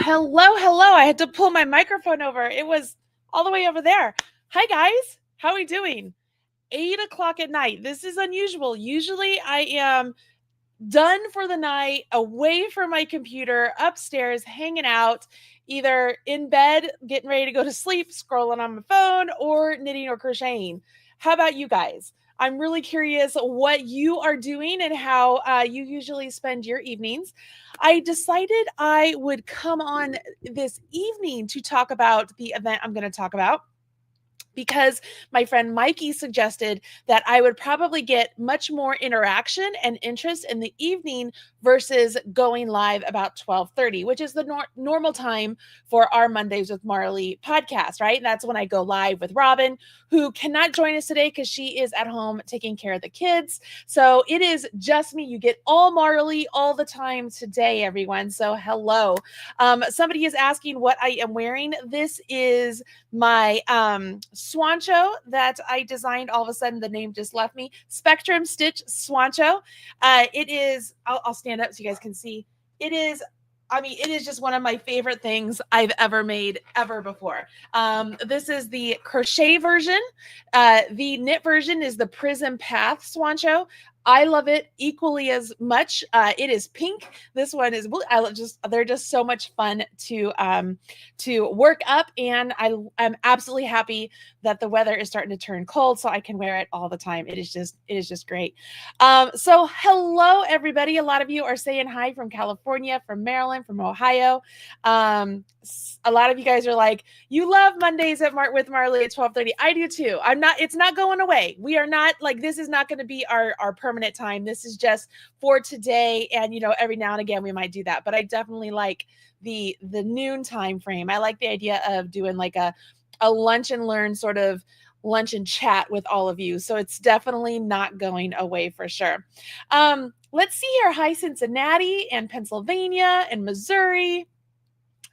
Hello. I had to pull my microphone over. It was all the way over there. Hi, guys. How are we doing? 8 o'clock at night. This is unusual. Usually I am done for the night, away from my computer, upstairs, hanging out, either in bed, getting ready to go to sleep, scrolling on my phone, or knitting or crocheting. How about you guys? I'm really curious what you are doing and how you usually spend your evenings. I decided I would come on this evening to talk about the event I'm going to talk about, because my friend Mikey suggested that I would probably get much more interaction and interest in the evening versus going live about 12:30, which is the normal time for our Mondays with Marley podcast, right? And that's when I go live with Robin, who cannot join us today because she is at home taking care of the kids. So it is just me. You get all Marley all the time today, everyone. So hello. Somebody is asking what I am wearing. This is my Swancho that I designed. All of a sudden the name just left me. Spectrum Stitch Swancho. It is, I'll stand up so you guys can see. It is just one of my favorite things I've ever made ever before. This is the crochet version. The knit version is the Prism Path Swancho. I love it equally as much. It is pink. This one is blue. They're just so much fun to work up, and I'm absolutely happy that the weather is starting to turn cold, so I can wear it all the time. It is just great. So hello everybody. A lot of you are saying hi from California, from Maryland, from Ohio. A lot of you guys are like, you love Mondays with Marley at 12:30. I do too. It's not going away. We are not like, this is not going to be our permanent time. This is just for today. And, every now and again we might do that, but I definitely like the noon time frame. I like the idea of doing like a lunch and learn sort of lunch and chat with all of you. So it's definitely not going away for sure. Let's see here. Hi, Cincinnati and Pennsylvania and Missouri.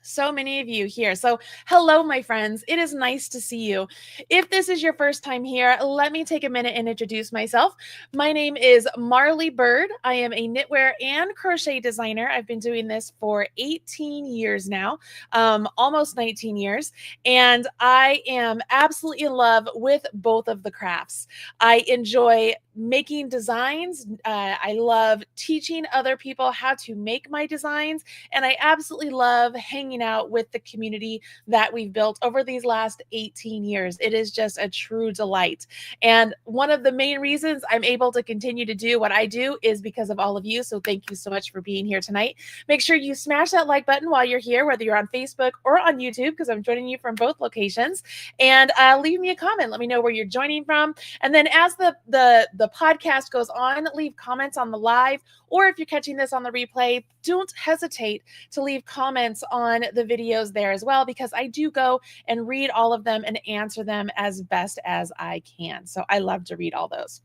So many of you here. So hello, my friends. It is nice to see you. If this is your first time here, let me take a minute and introduce myself. My name is Marley Bird. I am a knitwear and crochet designer. I've been doing this for 18 years now, almost 19 years. And I am absolutely in love with both of the crafts. I enjoy making designs. I love teaching other people how to make my designs. And I absolutely love hanging out with the community that we've built over these last 18 years. It is just a true delight. And one of the main reasons I'm able to continue to do what I do is because of all of you. So thank you so much for being here tonight. Make sure you smash that like button while you're here, whether you're on Facebook or on YouTube, because I'm joining you from both locations. And leave me a comment. Let me know where you're joining from. And then as the podcast goes on, leave comments on the live, or if you're catching this on the replay, don't hesitate to leave comments on the videos there as well, because I do go and read all of them and answer them as best as I can. So I love to read all those.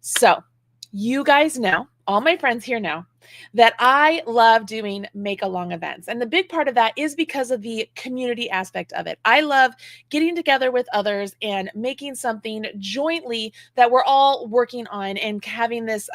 So you guys know, all my friends here know, that I love doing make-along events. And the big part of that is because of the community aspect of it. I love getting together with others and making something jointly that we're all working on and having this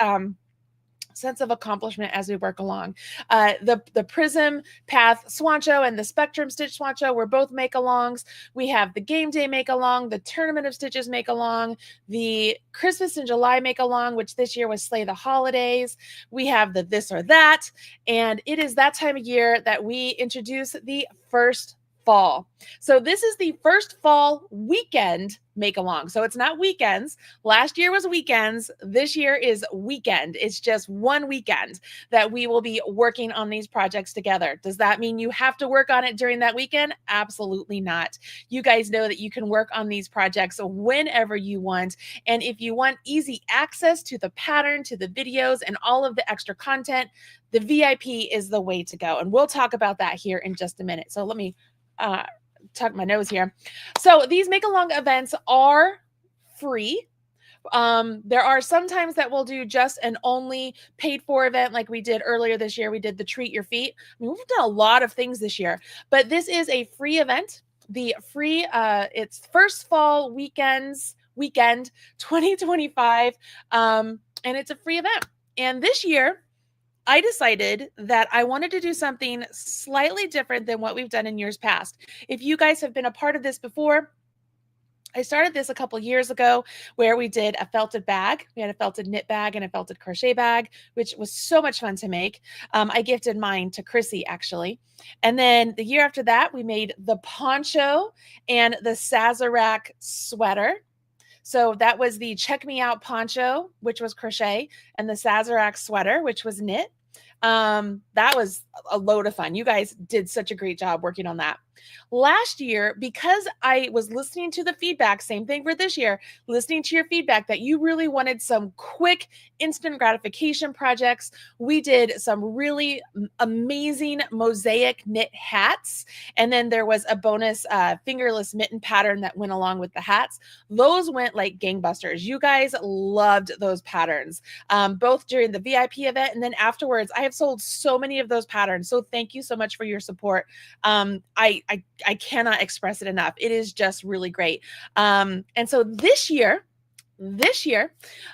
sense of accomplishment as we work along. The Prism Path Swancho and the Spectrum Stitch Swancho were both make-alongs. We have the Game Day make-along, the Tournament of Stitches make-along, the Christmas in July make-along, which this year was Slay the Holidays. We have the This or That, and it is that time of year that we introduce the first fall. So this is the first fall weekend make-along. So it's not weekends. Last year was weekends. This year is weekend. It's just one weekend that we will be working on these projects together. Does that mean you have to work on it during that weekend? Absolutely not. You guys know that you can work on these projects whenever you want. And if you want easy access to the pattern, to the videos, and all of the extra content, the VIP is the way to go. And we'll talk about that here in just a minute. So let me tuck my nose here. So these make-along events are free. There are some times that we'll do just an only paid for event, like we did earlier this year. We did the Treat Your Feet. I mean, we've done a lot of things this year, but this is a free event. The free, it's first fall weekend 2025. And it's a free event. And this year, I decided that I wanted to do something slightly different than what we've done in years past. If you guys have been a part of this before, I started this a couple years ago where we did a felted bag. We had a felted knit bag and a felted crochet bag, which was so much fun to make. I gifted mine to Chrissy, actually. And then the year after that, we made the poncho and the Sazerac sweater. So that was the Check Me Out poncho, which was crochet, and the Sazerac sweater, which was knit. That was a load of fun. You guys did such a great job working on that. Last year, because I was listening to the feedback, same thing for this year, listening to your feedback that you really wanted some quick instant gratification projects, we did some really amazing mosaic knit hats. And then there was a bonus fingerless mitten pattern that went along with the hats. Those went like gangbusters. You guys loved those patterns, both during the VIP event and then afterwards. I have sold so many of those patterns. So thank you so much for your support. I cannot express it enough. It is just really great. And so this year,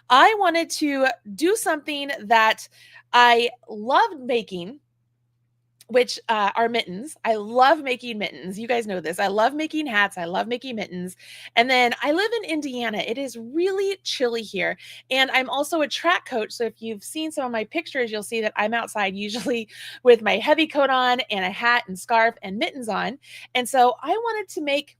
I wanted to do something that I loved making, which are mittens. I love making mittens. You guys know this. I love making hats. I love making mittens. And then I live in Indiana. It is really chilly here. And I'm also a track coach. So if you've seen some of my pictures, you'll see that I'm outside usually with my heavy coat on and a hat and scarf and mittens on. And so I wanted to make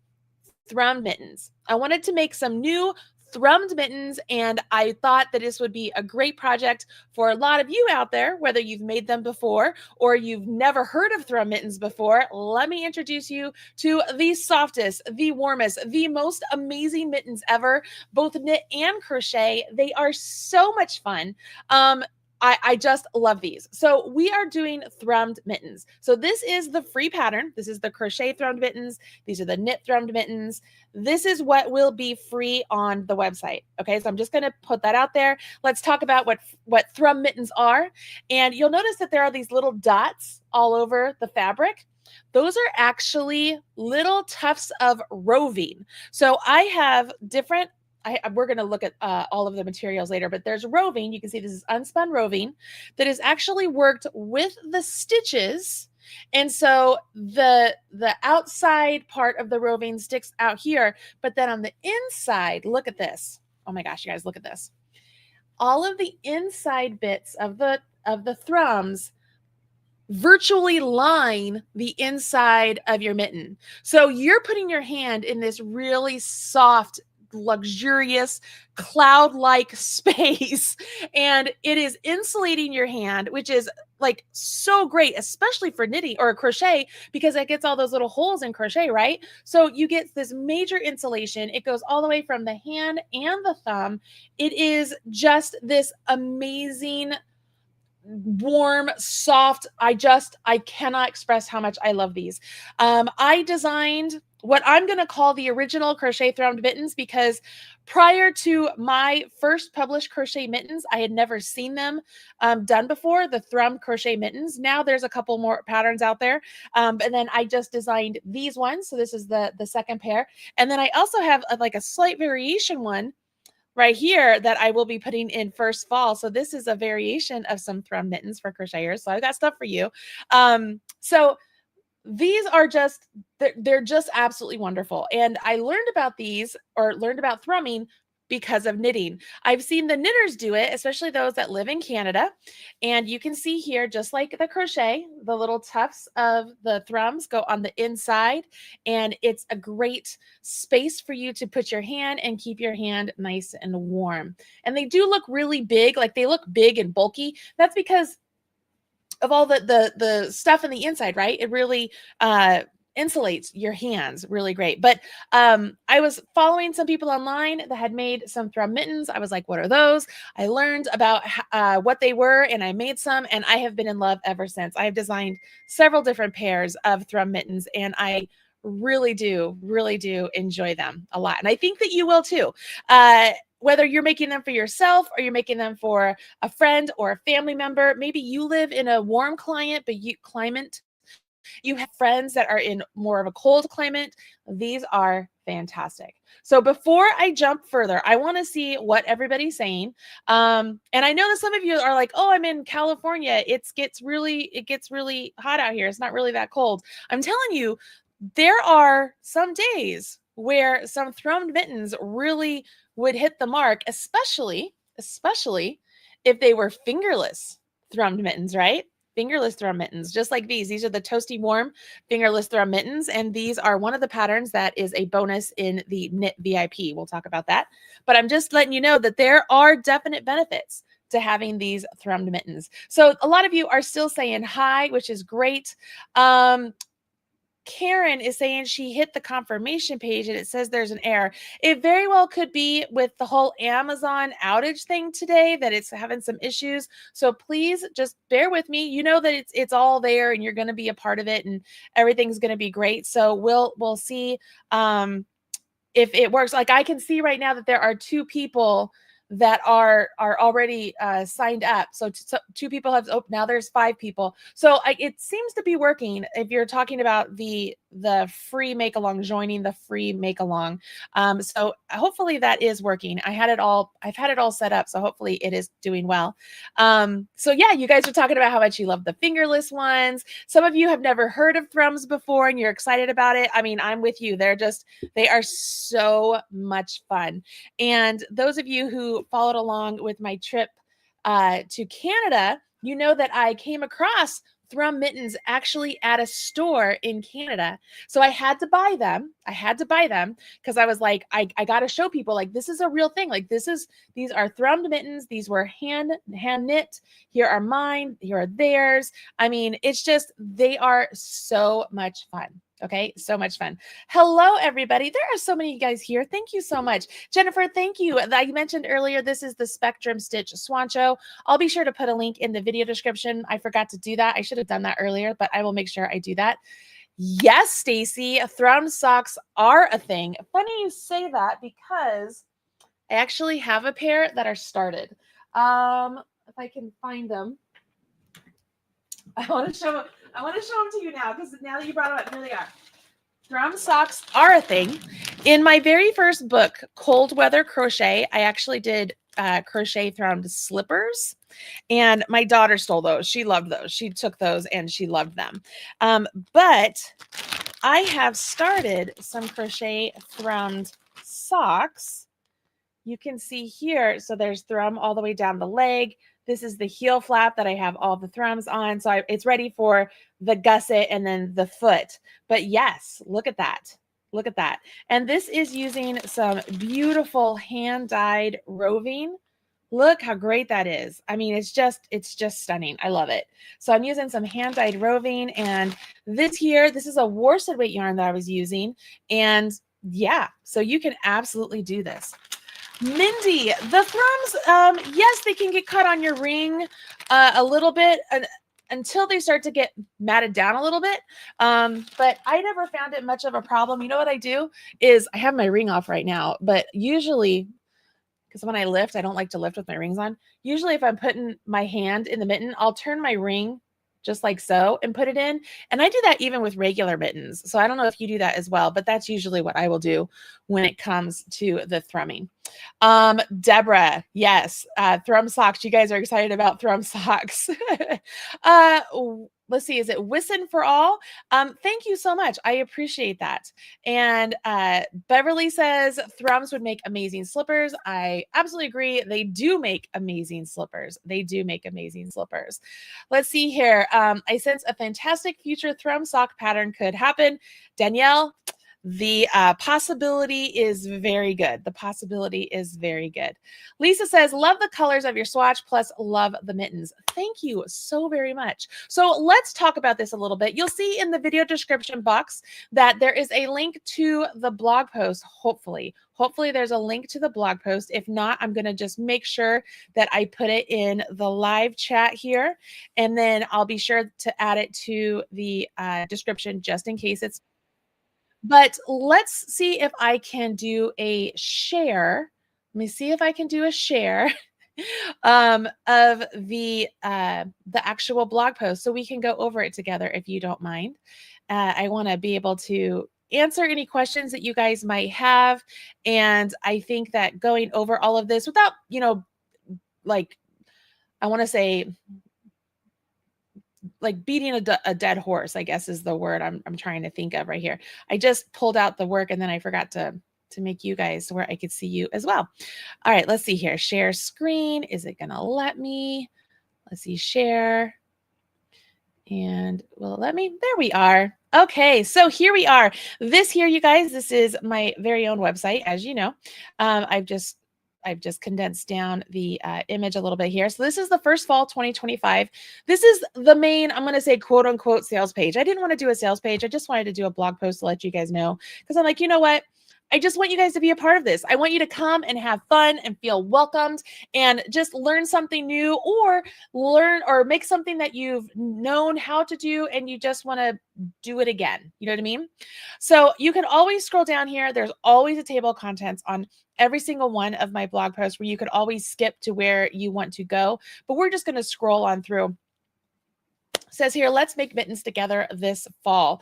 Thrummed Mittens. I wanted to make some new Thrummed Mittens, and I thought that this would be a great project for a lot of you out there, whether you've made them before or you've never heard of Thrummed Mittens before. Let me introduce you to the softest, the warmest, the most amazing mittens ever, both knit and crochet. They are so much fun. I just love these. So we are doing Thrummed Mittens. So this is the free pattern. This is the crochet Thrummed Mittens. These are the knit Thrummed Mittens. This is what will be free on the website. Okay, so I'm just going to put that out there. Let's talk about what Thrummed Mittens are. And you'll notice that there are these little dots all over the fabric. Those are actually little tufts of roving. So I have different we're going to look at all of the materials later, but there's roving. You can see this is unspun roving that is actually worked with the stitches. And so the outside part of the roving sticks out here, but then on the inside, look at this. Oh my gosh, you guys, look at this. All of the inside bits of the thrums virtually line the inside of your mitten. So you're putting your hand in this really soft, luxurious cloud-like space, and it is insulating your hand, which is like so great, especially for knitting or crochet, because it gets all those little holes in crochet, right? So you get this major insulation. It goes all the way from the hand and the thumb. It is just this amazing, warm, soft. I cannot express how much I love these. I designed what I'm going to call the original crochet Thrummed Mittens, because prior to my first published crochet mittens, I had never seen them done before, the Thrummed crochet mittens. Now there's a couple more patterns out there. And then I just designed these ones. So this is the second pair. And then I also have like a slight variation one right here that I will be putting in first fall. So this is a variation of some Thrummed Mittens for crocheters. So I've got stuff for you. So these are just, they're just absolutely wonderful. And I learned about these, or learned about thrumming, because of knitting. I've seen the knitters do it, especially those that live in Canada. And you can see here, just like the crochet, the little tufts of the thrums go on the inside, and it's a great space for you to put your hand and keep your hand nice and warm. And they do look really big, like they look big and bulky. That's because of all the stuff in the inside, right? It really insulates your hands really great. But I was following some people online that had made some Thrummed Mittens. I was like, what are those? I learned about what they were, and I made some, and I have been in love ever since. I have designed several different pairs of Thrummed Mittens, and I really do enjoy them a lot. And I think that you will too. Whether you're making them for yourself or you're making them for a friend or a family member, maybe you live in a warm climate, You have friends that are in more of a cold climate. These are fantastic. So before I jump further, I want to see what everybody's saying. And I know that some of you are like, "Oh, I'm in California. It gets really hot out here. It's not really that cold." I'm telling you, there are some days where some Thrummed Mittens really would hit the mark, especially if they were fingerless Thrummed Mittens, right? Fingerless Thrummed Mittens, just like these. These are the Toasty Warm Fingerless Thrummed Mittens, and these are one of the patterns that is a bonus in the Knit VIP. We'll talk about that. But I'm just letting you know that there are definite benefits to having these Thrummed Mittens. So a lot of you are still saying hi, which is great. Karen is saying she hit the confirmation page and it says there's an error. It very well could be with the whole Amazon outage thing today that it's having some issues. So please just bear with me. You know that it's all there and you're going to be a part of it and everything's going to be great. So we'll see if it works. Like I can see right now that there are 2 people that are already signed up. So 2 people have, oh, now there's 5 people. So it seems to be working if you're talking about the free make along, joining the free make along. So hopefully that is working. I've had it all set up. So hopefully it is doing well. So yeah, you guys are talking about how much you love the fingerless ones. Some of you have never heard of Thrums before and you're excited about it. I mean, I'm with you. They are so much fun. And those of you who followed along with my trip to Canada, you know that I came across Thrummed Mittens actually at a store in Canada. So I had to buy them. Because I was like, I got to show people like this is a real thing. Like these are Thrummed Mittens. These were hand knit. Here are mine. Here are theirs. I mean, it's just, they are so much fun. Okay, so much fun. Hello, everybody. There are so many of you guys here. Thank you so much. Jennifer, thank you. I mentioned earlier, this is the Spectrum Stitch Swancho. I'll be sure to put a link in the video description. I forgot to do that. I should have done that earlier, but I will make sure I do that. Yes, Stacy, Thrummed socks are a thing. Funny you say that because I actually have a pair that are started. If I can find them. I want to show them to you now because now that you brought them up, here they are. Thrummed socks are a thing. In my very first book, Cold Weather Crochet, I actually did crochet Thrummed slippers. And my daughter stole those. She loved those. She took those and she loved them. But I have started some crochet Thrummed socks. You can see here, so there's thrum all the way down the leg. This is the heel flap that I have all the thrums on. So it's ready for the gusset and then the foot. But yes, look at that. Look at that. And this is using some beautiful hand-dyed roving. Look how great that is. I mean, it's just stunning. I love it. So I'm using some hand-dyed roving, and this is a worsted weight yarn that I was using. And yeah, so you can absolutely do this. Mindy, the thrums, yes, they can get cut on your ring a little bit until they start to get matted down a little bit. But I never found it much of a problem. You know what I do is I have my ring off right now, but usually, because when I lift, I don't like to lift with my rings on. Usually if I'm putting my hand in the mitten, I'll turn my ring just like so and put it in. And I do that even with regular mittens. So I don't know if you do that as well, but that's usually what I will do when it comes to the thrumming. Deborah, yes, Thrum socks. You guys are excited about Thrum socks. Let's see, is it Whissin for all? Thank you so much. I appreciate that. And Beverly says Thrums would make amazing slippers. I absolutely agree. They do make amazing slippers. They do make amazing slippers. Let's see here. I sense a fantastic future Thrum sock pattern could happen. Danielle, the possibility is very good. The possibility is very good. Lisa says, love the colors of your swatch, plus love the mittens. Thank you so very much. So let's talk about this a little bit. You'll see in the video description box that there is a link to the blog post, hopefully. Hopefully there's a link to the blog post. If not, I'm going to just make sure that I put it in the live chat here, and then I'll be sure to add it to the description just in case it's. But let's see if I can do a share. Let me see if I can do a share. of the actual blog post, so we can go over it together if you don't mind. I want to be able to answer any questions that you guys might have, and I think that going over all of this without, like, I want to say, like, beating a dead horse, I guess is the word I'm trying to think of right here. I just pulled out the work and then I forgot to make you guys where I could see you as well. All right, let's see here. Share screen. Is it going to let me? Let's see, share. And will it let me? There we are. Okay, so here we are. This here, you guys, this is my very own website, as you know. I've just condensed down the image a little bit here. So this is the first fall 2025. This is the main, I'm going to say, quote unquote, sales page. I didn't want to do a sales page. I just wanted to do a blog post to let you guys know, because I'm like, you know what? I just want you guys to be a part of this. I want you to come and have fun and feel welcomed and just learn something new, or learn or make something that you've known how to do and you just want to do it again. You know what I mean? So you can always scroll down here. There's always a table of contents on every single one of my blog posts where you could always skip to where you want to go. But we're just going to scroll on through. It says here, let's make mittens together this fall.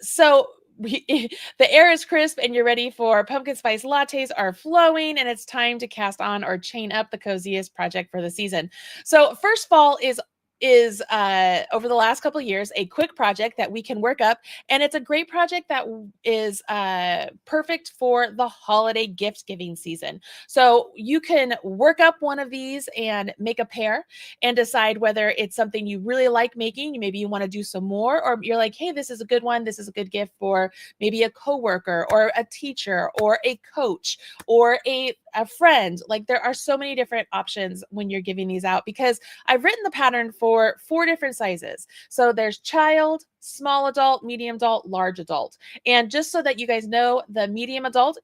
So the air is crisp and you're ready for pumpkin spice lattes are flowing, and it's time to cast on or chain up the coziest project for the season. So first fall is over the last couple of years a quick project that we can work up, and it's a great project that is perfect for the holiday gift giving season. So you can work up one of these and make a pair and decide whether it's something you really like making. Maybe you want to do some more, or you're like, hey, this is a good one, this is a good gift for maybe a coworker or a teacher or a coach or a friend. Like, there are so many different options when you're giving these out, because I've written the pattern for 4 different sizes. So there's child, small adult, medium adult, large adult. And just so that you guys know, the medium adult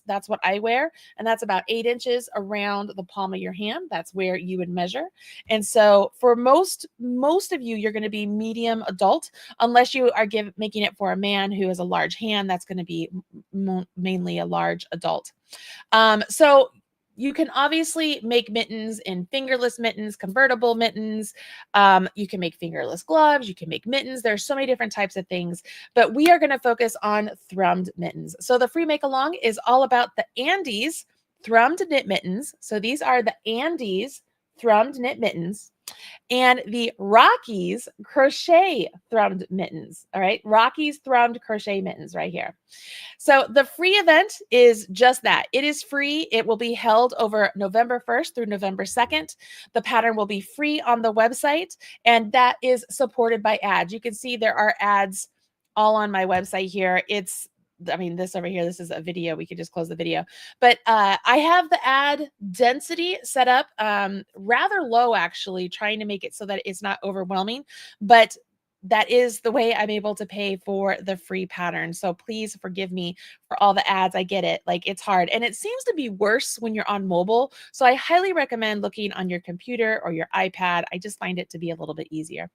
that's what I wear. And that's about 8 inches around the palm of your hand. That's where you would measure. And so for most of you, you're going to be medium adult, unless you are making it for a man who has a large hand. That's going to be mainly a large adult. So you can obviously make mittens in fingerless mittens, convertible mittens. You can make fingerless gloves. You can make mittens. There's so many different types of things, but we are going to focus on thrummed mittens. So the free make along is all about the Andes thrummed knit mittens. So these are the Andes thrummed knit mittens, and the Rockies crochet thrummed mittens. All right, Rockies thrummed crochet mittens right here. So the free event is just that. It is free. It will be held over November 1st through November 2nd. The pattern will be free on the website, and that is supported by ads. You can see there are ads all on my website here. This over here, this is a video. We could just close the video. But I have the ad density set up rather low, actually, trying to make it so that it's not overwhelming. But that is the way I'm able to pay for the free pattern. So please forgive me for all the ads. I get it. Like, it's hard. And it seems to be worse when you're on mobile. So I highly recommend looking on your computer or your iPad. I just find it to be a little bit easier.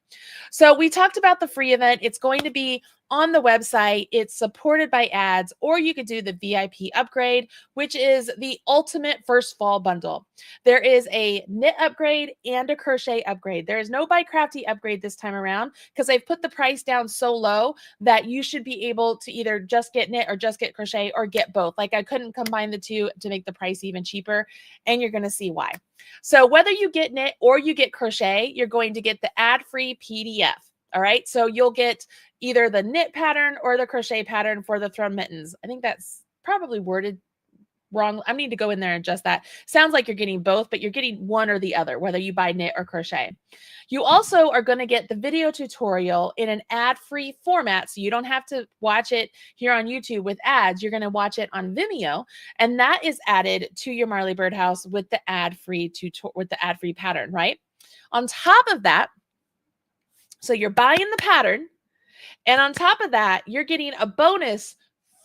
So we talked about the free event. It's going to be on the website. It's supported by ads, or you could do the VIP upgrade, which is the ultimate first fall bundle. There is a knit upgrade and a crochet upgrade. There is no BiCrafty upgrade this time around, because I've put the price down so low that you should be able to either just get knit or just get crochet or get both. Like, I couldn't combine the two to make the price even cheaper, and you're going to see why. So whether you get knit or you get crochet, you're going to get the ad-free PDF. All right, so you'll get either the knit pattern or the crochet pattern for the Thrummed Mittens. I think that's probably worded wrong. I need to go in there and adjust that. Sounds like you're getting both, but you're getting one or the other, whether you buy knit or crochet. You also are going to get the video tutorial in an ad-free format, so you don't have to watch it here on YouTube with ads. You're going to watch it on Vimeo, and that is added to your Marley Birdhouse with the ad-free pattern, right? On top of that, so you're buying the pattern, and on top of that, you're getting a bonus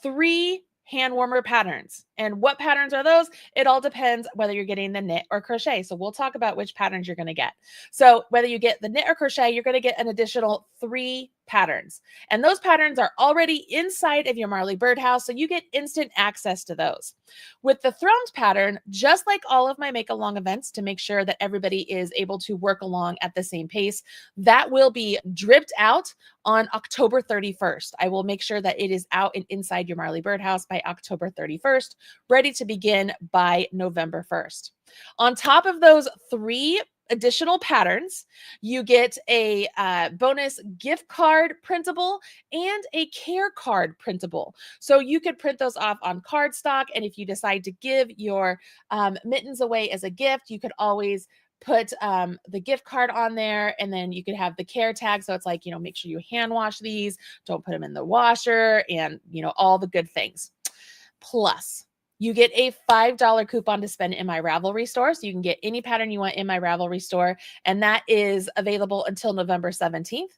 3 hand warmer patterns. And what patterns are those? It all depends whether you're getting the knit or crochet. So we'll talk about which patterns you're going to get. So whether you get the knit or crochet, you're going to get an additional 3 patterns. And those patterns are already inside of your Marley Birdhouse, so you get instant access to those. With the Thrummed pattern, just like all of my make-along events, to make sure that everybody is able to work along at the same pace, that will be dripped out on October 31st. I will make sure that it is out and inside your Marley Birdhouse by October 31st, ready to begin by November 1st. On top of those 3 additional patterns, you get a bonus gift card printable and a care card printable. So you could print those off on cardstock, and if you decide to give your mittens away as a gift, you could always put the gift card on there, and then you could have the care tag. So it's like, make sure you hand wash these, don't put them in the washer, and all the good things. Plus, you get a $5 coupon to spend in my Ravelry store. So you can get any pattern you want in my Ravelry store. And that is available until November 17th.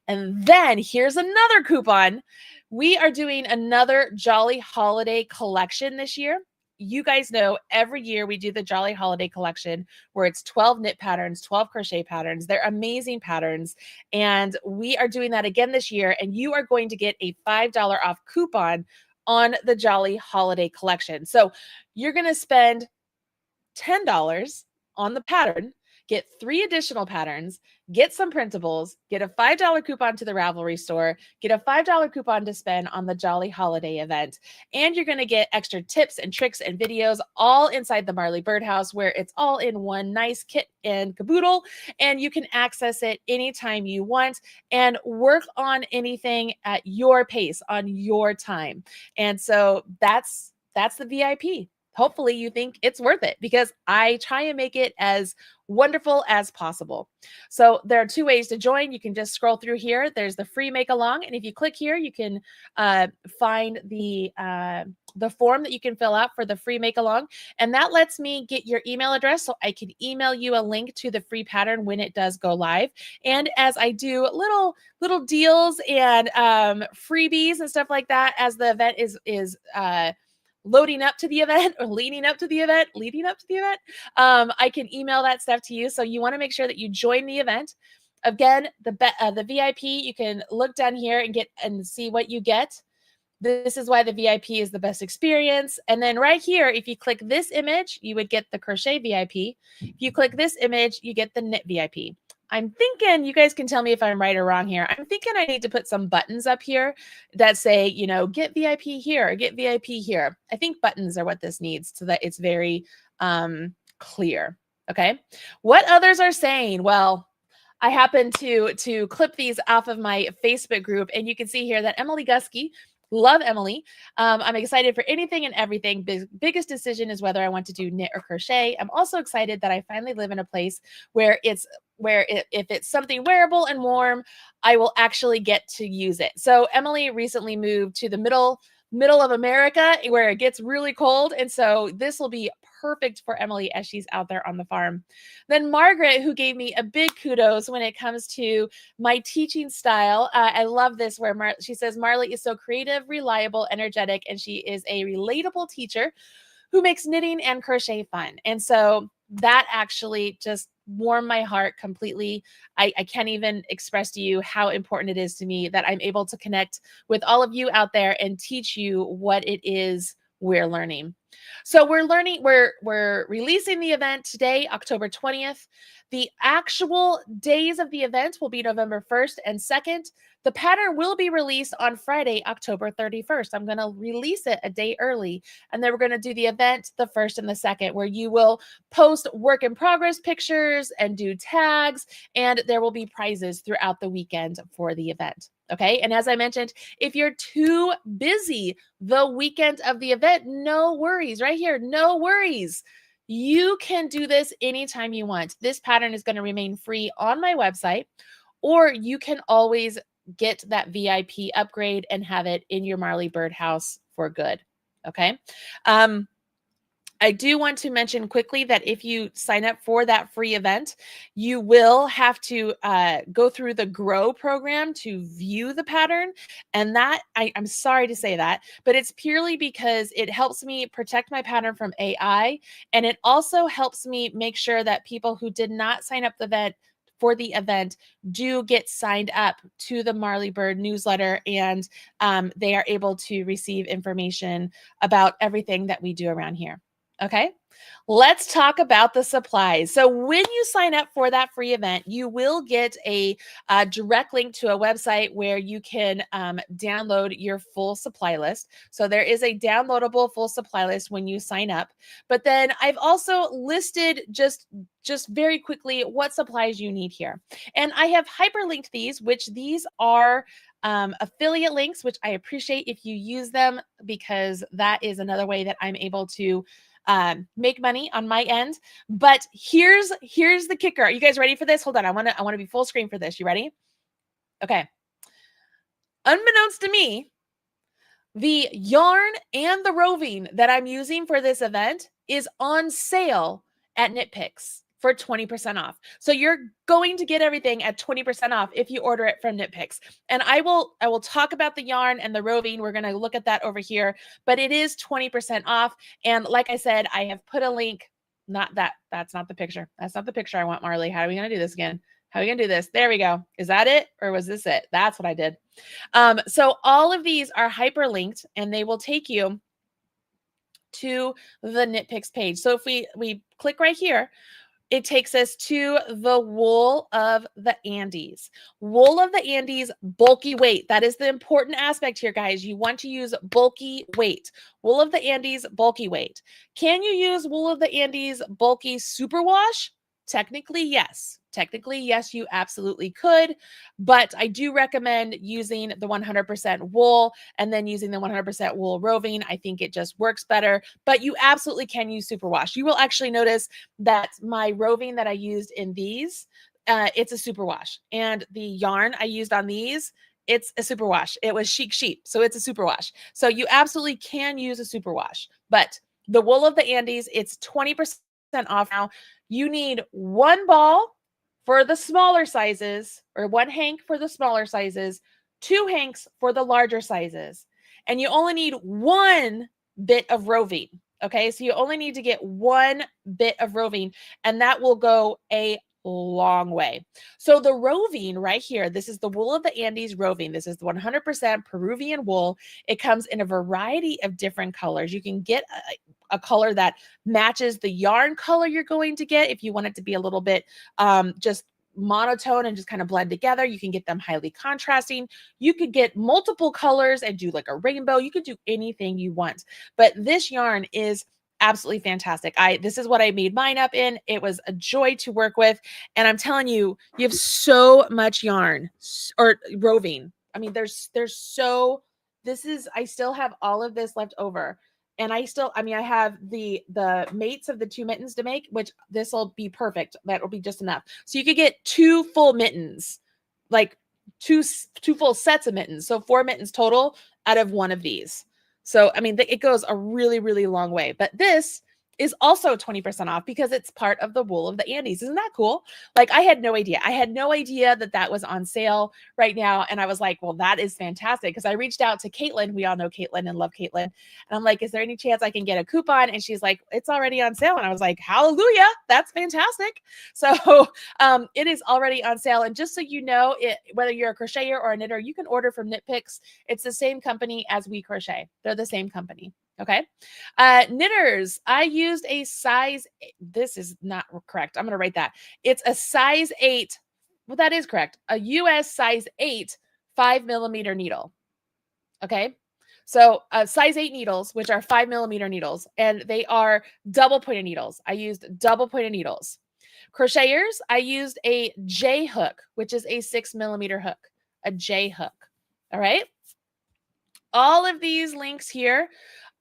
And then here's another coupon. We are doing another Jolly Holiday collection this year. You guys know every year we do the Jolly Holiday collection where it's 12 knit patterns, 12 crochet patterns. They're amazing patterns. And we are doing that again this year. And you are going to get a $5 off coupon on the Jolly Holiday collection. So you're going to spend $10 on the pattern, get 3 additional patterns, get some printables, get a $5 coupon to the Ravelry store, get a $5 coupon to spend on the Jolly Holiday event. And you're going to get extra tips and tricks and videos all inside the Marley Birdhouse, where it's all in one nice kit and caboodle. And you can access it anytime you want and work on anything at your pace, on your time. And so that's the VIP. Hopefully you think it's worth it, because I try and make it as wonderful as possible. So there are 2 ways to join. You can just scroll through here. There's the free make along. And if you click here, you can find the form that you can fill out for the free make along. And that lets me get your email address so I can email you a link to the free pattern when it does go live. And as I do little deals and freebies and stuff like that, as the event is loading up to the event or leading up to the event, I can email that stuff to you. So you want to make sure that you join the event. Again, the VIP, you can look down here and see what you get. This is why the VIP is the best experience. And then right here, if you click this image, you would get the crochet VIP. If you click this image, you get the knit VIP. I'm thinking, you guys can tell me if I'm right or wrong here. I'm thinking I need to put some buttons up here that say, get VIP here, get VIP here. I think buttons are what this needs so that it's very clear. Okay. What others are saying? Well, I happen to clip these off of my Facebook group, and you can see here that Emily Gusky, love Emily. I'm excited for anything and everything. Biggest decision is whether I want to do knit or crochet. I'm also excited that I finally live in a place where if it's something wearable and warm, I will actually get to use it. So Emily recently moved to the middle of America where it gets really cold. And so this will be perfect for Emily as she's out there on the farm. Then Margaret, who gave me a big kudos when it comes to my teaching style. I love this where she says, Marley is so creative, reliable, energetic, and she is a relatable teacher who makes knitting and crochet fun. And so that actually just warmed my heart completely. I can't even express to you how important it is to me that I'm able to connect with all of you out there and teach you what it is we're learning. So we're releasing the event today, October 20th. The actual days of the event will be November 1st and 2nd. The pattern will be released on Friday, October 31st. I'm going to release it a day early, and then we're going to do the event the 1st and the 2nd, where you will post work in progress pictures and do tags, and there will be prizes throughout the weekend for the event. Okay. And as I mentioned, if you're too busy the weekend of the event, no worries. Right here, no worries. You can do this anytime you want. This pattern is going to remain free on my website, or you can always get that VIP upgrade and have it in your Marley Birdhouse for good. Okay. I do want to mention quickly that if you sign up for that free event, you will have to go through the Grow program to view the pattern. And that, I'm sorry to say that, but it's purely because it helps me protect my pattern from AI. And it also helps me make sure that people who did not sign up for the event do get signed up to the Marley Bird newsletter, and they are able to receive information about everything that we do around here. Okay, let's talk about the supplies. So when you sign up for that free event, you will get a direct link to a website where you can download your full supply list. So there is a downloadable full supply list when you sign up. But then I've also listed just very quickly what supplies you need here. And I have hyperlinked these, which these are affiliate links, which I appreciate if you use them, because that is another way that I'm able to make money on my end. But here's the kicker. Are you guys ready for this? Hold on. I want to be full screen for this. You ready? Okay. Unbeknownst to me, the yarn and the roving that I'm using for this event is on sale at Knit Picks for 20% off. So you're going to get everything at 20% off if you order it from Knit Picks. And I will talk about the yarn and the roving. We're going to look at that over here, but it is 20% off. And like I said, I have put a link. That's not the picture. That's not the picture I want, Marley. How are we going to do this again? How are we going to do this? There we go. Is that it? Or was this it? That's what I did. So all of these are hyperlinked, and they will take you to the Knit Picks page. So if we click right here, it takes us to the Wool of the Andes. Wool of the Andes, bulky weight. That is the important aspect here, guys. You want to use bulky weight. Wool of the Andes, bulky weight. Can you use Wool of the Andes bulky superwash? Technically, yes. Technically, yes, you absolutely could, but I do recommend using the 100% wool and then using the 100% wool roving. I think it just works better, but you absolutely can use superwash. You will actually notice that my roving that I used in these, it's a superwash, and the yarn I used on these, it's a superwash. It was Chic Sheep, so it's a superwash. So you absolutely can use a superwash, but the Wool of the Andes, it's 20% off now. You need one ball for the smaller sizes, or one hank for the smaller sizes, 2 hanks for the larger sizes. And you only need 1 bit of roving. Okay, so you only need to get 1 bit of roving, and that will go a long way. So the roving right here, this is the Wool of the Andes roving. This is the 100% Peruvian wool. It comes in a variety of different colors. You can get a color that matches the yarn color you're going to get. If you want it to be a little bit just monotone and just kind of blend together, you can get them highly contrasting. You could get multiple colors and do like a rainbow. You could do anything you want, but this yarn is absolutely fantastic. This is what I made mine up in. It was a joy to work with, and I'm telling you, you have so much yarn or roving. I mean, there's so, I still have all of this left over. And I have the mates of the 2 mittens to make, which this will be perfect. That will be just enough. So you could get 2 full mittens, like two full sets of mittens. So 4 mittens total out of one of these. So, I mean, it goes a really, really long way. But this is also 20% off because it's part of the Wool of the Andes. Isn't that cool? Like, I had no idea. I had no idea that that was on sale right now. And I was like, well, that is fantastic. Because I reached out to Caitlin. We all know Caitlin and love Caitlin. And I'm like, is there any chance I can get a coupon? And she's like, it's already on sale. And I was like, hallelujah. That's fantastic. So it is already on sale. And just so you know, whether you're a crocheter or a knitter, you can order from Knit Picks. It's the same company as We Crochet. They're the same company. Okay. Knitters, I used a size, this is not correct. I'm going to write that. It's a size 8. Well, that is correct. A US size 8, 5mm needle. Okay. So size 8 needles, which are 5mm needles, and they are double pointed needles. I used double pointed needles. Crocheters, I used a J hook, which is a 6mm hook, a J hook. All right. All of these links here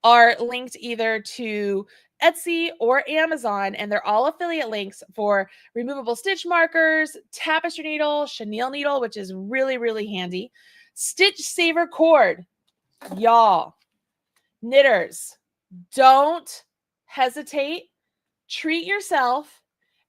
are linked either to Etsy or Amazon, and they're all affiliate links for removable stitch markers, tapestry needle, chenille needle, which is really, really handy, stitch saver cord. Y'all, knitters, don't hesitate, treat yourself,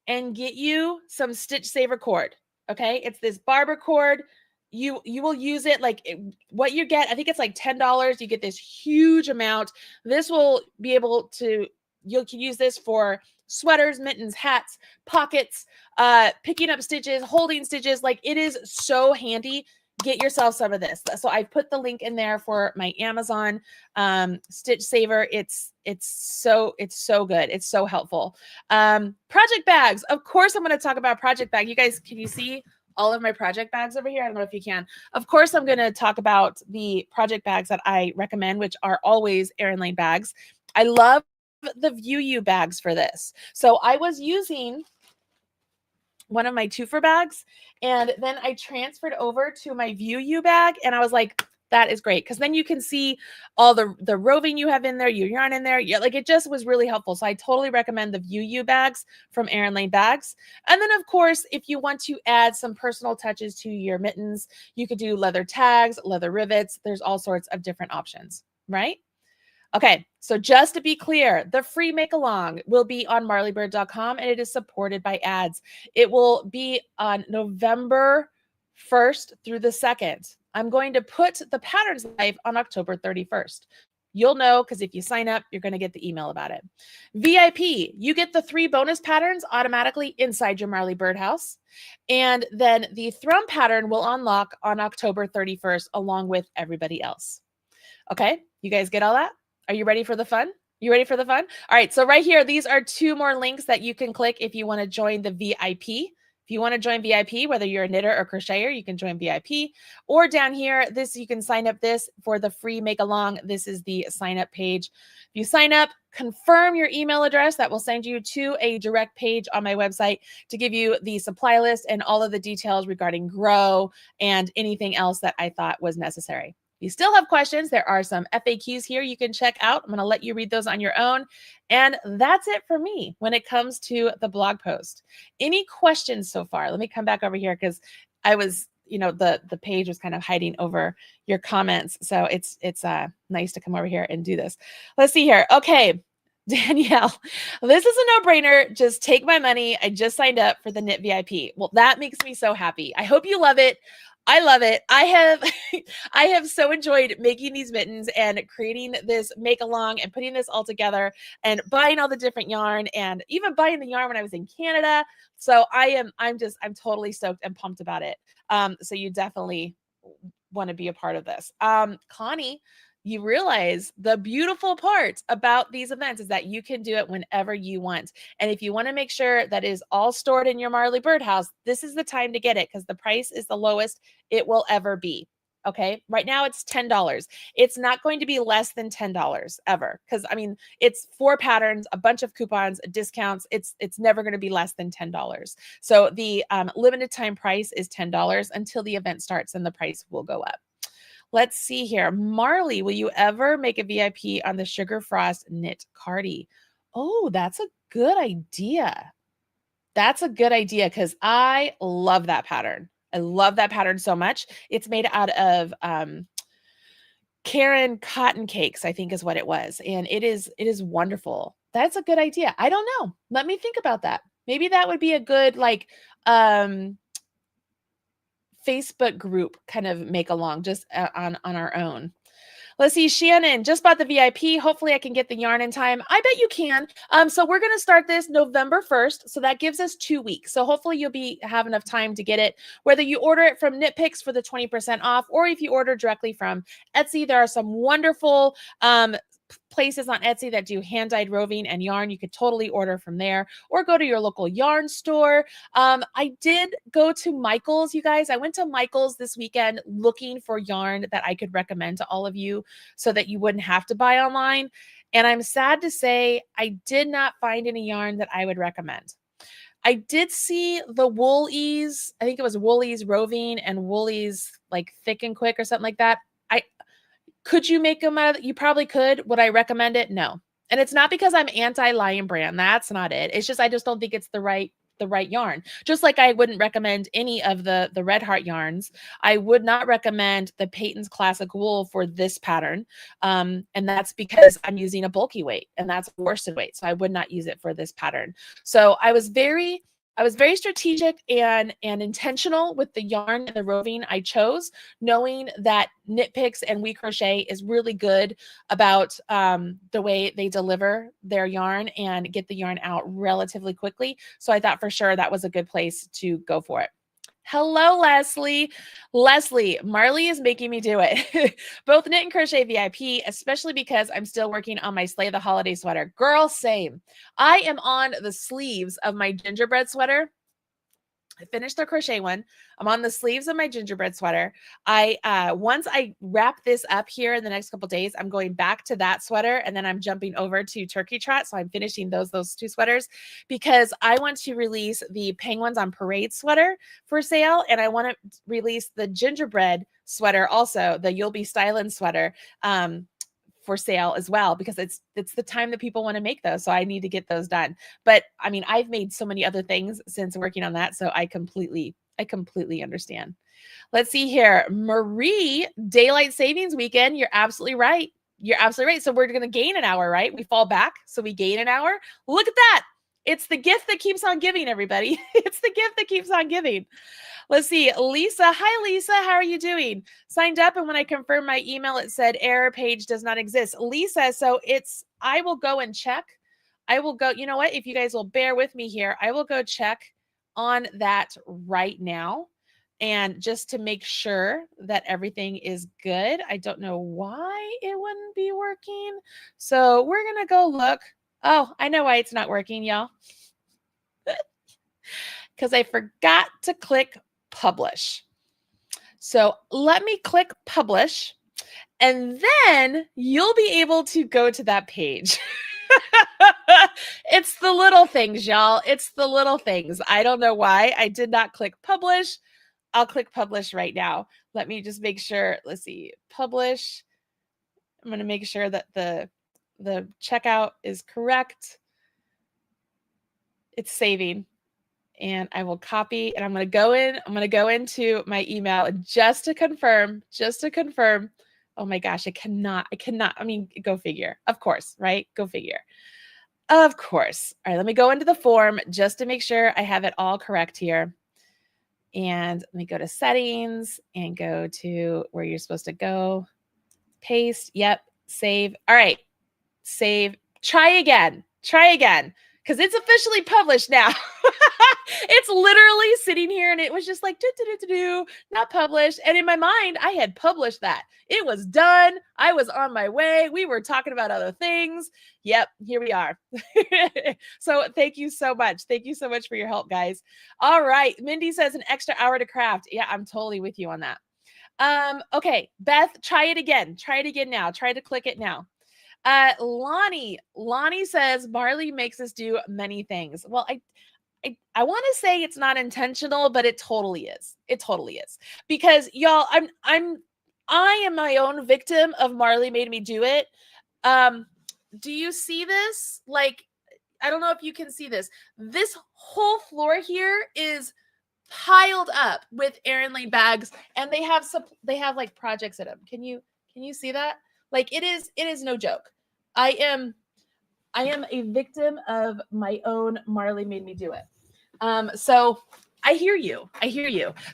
and get you some Stitch Saver cord. Okay, it's this barber cord. You will use it like what you get. I think it's like $10. You get this huge amount. This will be able to, you can use this for sweaters, mittens, hats, pockets, picking up stitches, holding stitches. Like, it is so handy. Get yourself some of this. So I put the link in there for my Amazon Stitch Saver. It's so good. It's so helpful. Project bags. Of course, I'm going to talk about project bag. You guys, can you see all of my project bags over here? I don't know if you can. Of course, I'm going to talk about the project bags that I recommend, which are always Erin Lane bags. I love the View You bags for this. So I was using one of my twofer bags, and then I transferred over to my View You bag, and I was like, that is great, because then you can see all the roving you have in there, your yarn in there. Yeah, like, it just was really helpful. So I totally recommend the View You bags from Erin Lane Bags. And then, of course, if you want to add some personal touches to your mittens, you could do leather tags, leather rivets. There's all sorts of different options, right? Okay, so just to be clear, the free make-along will be on marleybird.com, and it is supported by ads. It will be on November 1st through the 2nd. I'm going to put the patterns live on October 31st. You'll know, because if you sign up, you're going to get the email about it. VIP, you get the 3 bonus patterns automatically inside your Marley Bird house. And then the Thrum pattern will unlock on October 31st, along with everybody else. Okay, you guys get all that? Are you ready for the fun? You ready for the fun? All right, so right here, these are 2 more links that you can click if you want to join the VIP. If you want to join VIP, whether you're a knitter or crocheter, you can join VIP. Or down here, this, you can sign up this for the free make along. This is the sign up page. If you sign up, confirm your email address. That will send you to a direct page on my website to give you the supply list and all of the details regarding grow and anything else that I thought was necessary. If you still have questions, there are some FAQs here you can check out. I'm going to let you read those on your own. And that's it for me when it comes to the blog post. Any questions so far? Let me come back over here, because I was, the page was kind of hiding over your comments. So it's nice to come over here and do this. Let's see here. Okay, Danielle, this is a no-brainer. Just take my money. I just signed up for the Knit VIP. Well, that makes me so happy. I hope you love it. I love it. I have so enjoyed making these mittens and creating this make along and putting this all together and buying all the different yarn, and even buying the yarn when I was in Canada. So I'm totally stoked and pumped about it. So you definitely want to be a part of this. Connie, you realize the beautiful part about these events is that you can do it whenever you want. And if you want to make sure that is all stored in your Marley Bird house, this is the time to get it, because the price is the lowest it will ever be. Okay, right now it's $10. It's not going to be less than $10 ever, because I mean, it's 4 patterns, a bunch of coupons, discounts. It's never going to be less than $10. So the limited time price is $10 until the event starts, and the price will go up. Let's see here. Marley, will you ever make a VIP on the Sugar Frost Knit Cardi? Oh, that's a good idea. That's a good idea, because I love that pattern. I love that pattern so much. It's made out of Karen cotton cakes, I think is what it was. And it is wonderful. That's a good idea. I don't know. Let me think about that. Maybe that would be a good, like, Facebook group kind of make along, just on our own. Let's see, Shannon just bought the VIP. Hopefully I can get the yarn in time. I bet you can. So we're going to start this November 1st. So that gives us 2 weeks. So hopefully you'll have enough time to get it, whether you order it from Knit Picks for the 20% off, or if you order directly from Etsy. There are some wonderful places on Etsy that do hand-dyed roving and yarn. You could totally order from there, or go to your local yarn store. I did go to Michael's, you guys. I went to Michael's this weekend looking for yarn that I could recommend to all of you so that you wouldn't have to buy online. And I'm sad to say I did not find any yarn that I would recommend. I did see the Woolies. I think it was Woolies Roving and Woolies like Thick and Quick or something like that. Could you make them out of, you probably could. Would I recommend it? No. And it's not because I'm anti-Lion Brand. That's not it. It's just, I just don't think it's the right the right yarn. Just like I wouldn't recommend any of the Red Heart yarns. I would not recommend the Peyton's Classic Wool for this pattern. And that's because I'm using a bulky weight, and that's worsted weight. So I would not use it for this pattern. So I was very strategic and intentional with the yarn and the roving I chose, knowing that Knit Picks and We Crochet is really good about the way they deliver their yarn and get the yarn out relatively quickly. So I thought for sure that was a good place to go for it. Hello, Leslie. Leslie, Marley is making me do it. Both Knit and Crochet VIP, especially because I'm still working on my Slay the Holiday sweater. Girl, same. I am on the sleeves of my gingerbread sweater. I finished the crochet one. I'm on the sleeves of my gingerbread sweater. Once I wrap this up here in the next couple days, I'm going back to that sweater, and then I'm jumping over to Turkey Trot. So I'm finishing those two sweaters because I want to release the Penguins on Parade sweater for sale, and I want to release the gingerbread sweater also, the You'll Be Stylin' sweater. For sale as well, because it's the time that people want to make those. So I need to get those done. But I mean, I've made so many other things since working on that. So I completely understand. Let's see here. Marie, daylight savings weekend. You're absolutely right. You're absolutely right. So we're going to gain an hour, right? We fall back. So we gain an hour. Look at that. It's the gift that keeps on giving, everybody. It's the gift that keeps on giving. Let's see. Lisa. Hi, Lisa. How are you doing? Signed up, and when I confirmed my email, it said error page does not exist. Lisa, so I will go and check. I will go, you know what? If you guys will bear with me here, I will go check on that right now. And just to make sure that everything is good. I don't know why it wouldn't be working. So we're going to go look. Oh, I know why it's not working, y'all. Because I forgot to click publish. So let me click publish, and then you'll be able to go to that page. It's the little things, y'all. It's the little things. I don't know why I did not click publish. I'll click publish right now. Let me just make sure. Let's see. Publish. I'm going to make sure that the checkout is correct. It's saving. And I will copy, and I'm going to go in. I'm going to go into my email just to confirm. Oh my gosh, I cannot. I mean, go figure. Of course, right? Go figure. Of course. All right, let me go into the form just to make sure I have it all correct here. And let me go to settings and go to where you're supposed to go. Paste. Yep. Save. All right. Save. Try again. Because it's officially published now. It's literally sitting here, and it was just like, not published. And in my mind, I had published that. It was done. I was on my way. We were talking about other things. Yep, here we are. So thank you so much. Thank you so much for your help, guys. All right. Mindy says an extra hour to craft. Yeah, I'm totally with you on that. Okay, Beth, try it again. Try it again now. Try to click it now. Lonnie says Marley makes us do many things. Well, I want to say it's not intentional, but it totally is. It totally is. Because y'all, I am my own victim of Marley made me do it. Do you see this? Like, I don't know if you can see this. This whole floor here is piled up with Erin Lane bags, and they have like projects in them. Can you see that? Like, it is no joke. I am a victim of my own Marley made me do it. So I hear you.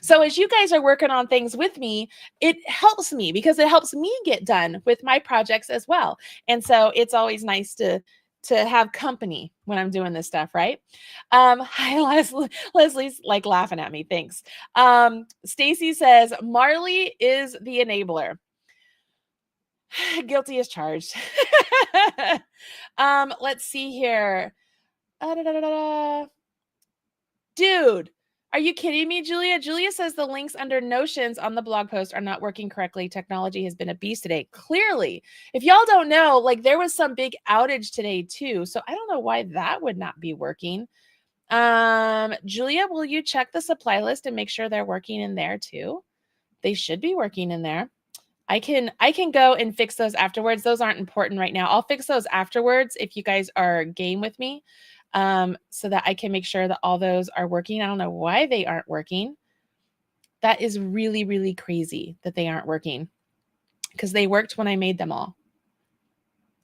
So as you guys are working on things with me, it helps me because it helps me get done with my projects as well. And so it's always nice to have company when I'm doing this stuff, right? Hi, Leslie. Leslie's like laughing at me. Thanks. Stacy says, Marley is the enabler. Guilty as charged. Let's see here. Dude, are you kidding me, Julia? Julia says the links under Notions on the blog post are not working correctly. Technology has been a beast today. Clearly, if y'all don't know, like there was some big outage today too. So I don't know why that would not be working. Julia, will you check the supply list and make sure they're working in there too? They should be working in there. I can go and fix those afterwards. Those aren't important right now. I'll fix those afterwards if you guys are game with me. so that I can make sure that all those are working. I don't know why they aren't working. That is really, really crazy that they aren't working, because they worked when I made them all.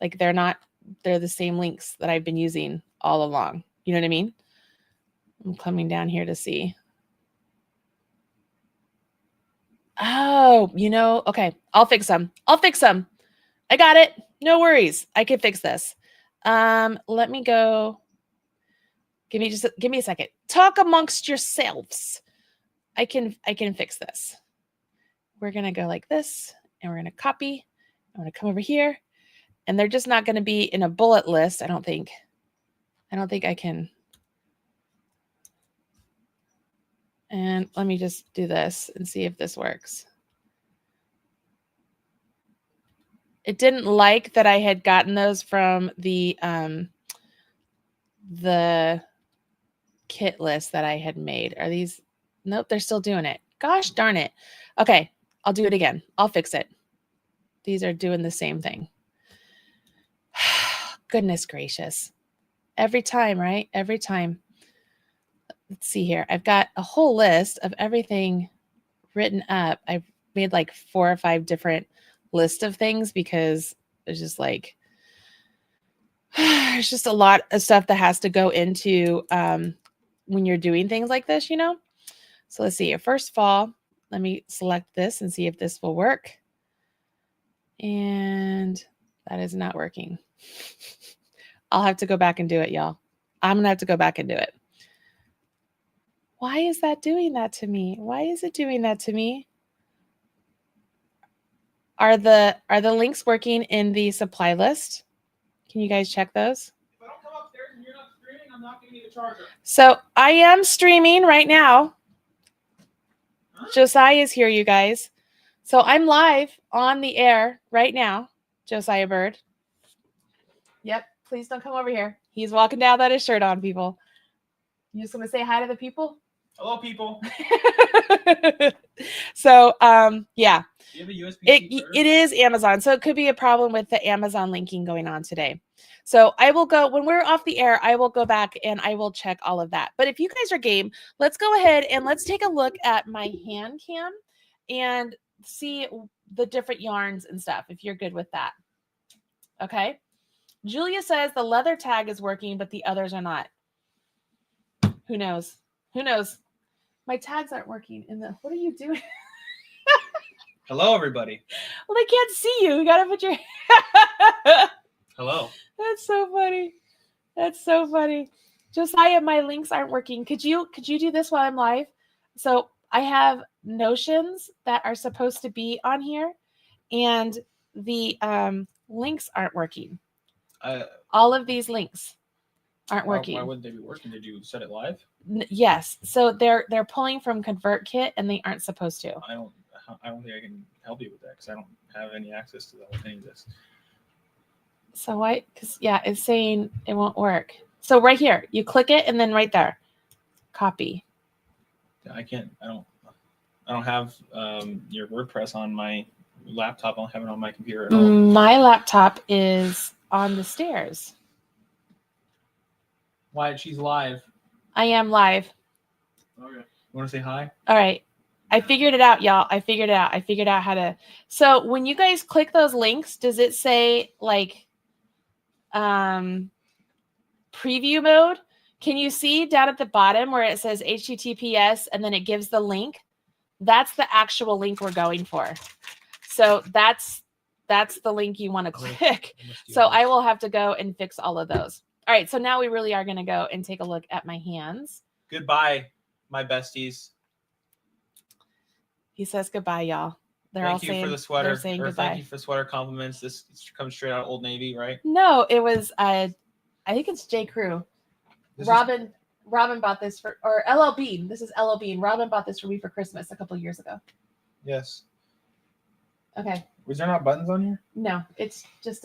Like they're the same links that I've been using all along. You know what I mean? I'm coming down here to see. Oh, okay. I'll fix them. I got it. No worries. I can fix this. Let me go. Give me a second. Talk amongst yourselves. I can fix this. We're going to go like this, and we're going to copy. I'm going to come over here, and they're just not going to be in a bullet list. I don't think I can. And let me just do this and see if this works. It didn't like that I had gotten those from the kit list that I had made. Are these? Nope, they're still doing it. Gosh darn it. Okay, I'll do it again. I'll fix it. These are doing the same thing. Goodness gracious. Every time, right? Every time. Let's see here. I've got a whole list of everything written up. I've made like 4 or 5 different lists of things, because there's just like, there's just a lot of stuff that has to go into when you're doing things like this, So let's see. First of all, let me select this and see if this will work. And that is not working. I'll have to go back and do it, y'all. I'm going to have to go back and do it. Why is that doing that to me? Why is it doing that to me? Are the links working in the supply list? Can you guys check those? If I don't come upstairs and you're not streaming, I'm not giving you the charger. So I am streaming right now. Huh? Josiah is here, you guys. So I'm live on the air right now. Josiah Bird. Yep. Please don't come over here. He's walking down without his shirt on, people. You just want to say hi to the people? Hello, people. So, yeah. Do you have a USB-C it is Amazon. So it could be a problem with the Amazon linking going on today. So I will go, when we're off the air, I will go back and I will check all of that. But if you guys are game, let's go ahead and let's take a look at my hand cam and see the different yarns and stuff, if you're good with that. Okay. Julia says the leather tag is working, but the others are not. Who knows? Who knows? My tags aren't working. What are you doing? Hello, everybody. Well, they can't see you. You gotta put your. Hello. That's so funny. That's so funny. Josiah, my links aren't working. Could you do this while I'm live? So I have notions that are supposed to be on here, and the links aren't working. All of these links aren't working. Why wouldn't they be working? Did you set it live? Yes. So they're pulling from ConvertKit, and they aren't supposed to. I don't think I can help you with that, because I don't have any access to any of this. So why? Because yeah, it's saying it won't work. So right here, you click it, and then right there, copy. I can't. I don't have your WordPress on my laptop. I don't have it on my computer at home. My laptop is on the stairs. Wyatt, she's live. I am live. Okay. You want to say hi? All right. I figured it out, y'all. I figured out how to. So when you guys click those links, does it say like preview mode? Can you see down at the bottom where it says HTTPS and then it gives the link? That's the actual link we're going for. So that's the link you want to click. So I will have to go and fix all of those. All right. So now we really are going to go and take a look at my hands. Goodbye, my besties. He says goodbye, y'all. Thank you for the sweater. Saying goodbye. Thank you for sweater compliments. This comes straight out of Old Navy, right? No, it was I think it's J. Crew. Robin bought this or LL Bean. This is LL Bean. Robin bought this for me for Christmas a couple of years ago. Yes. Okay. Was there not buttons on here? No, it's just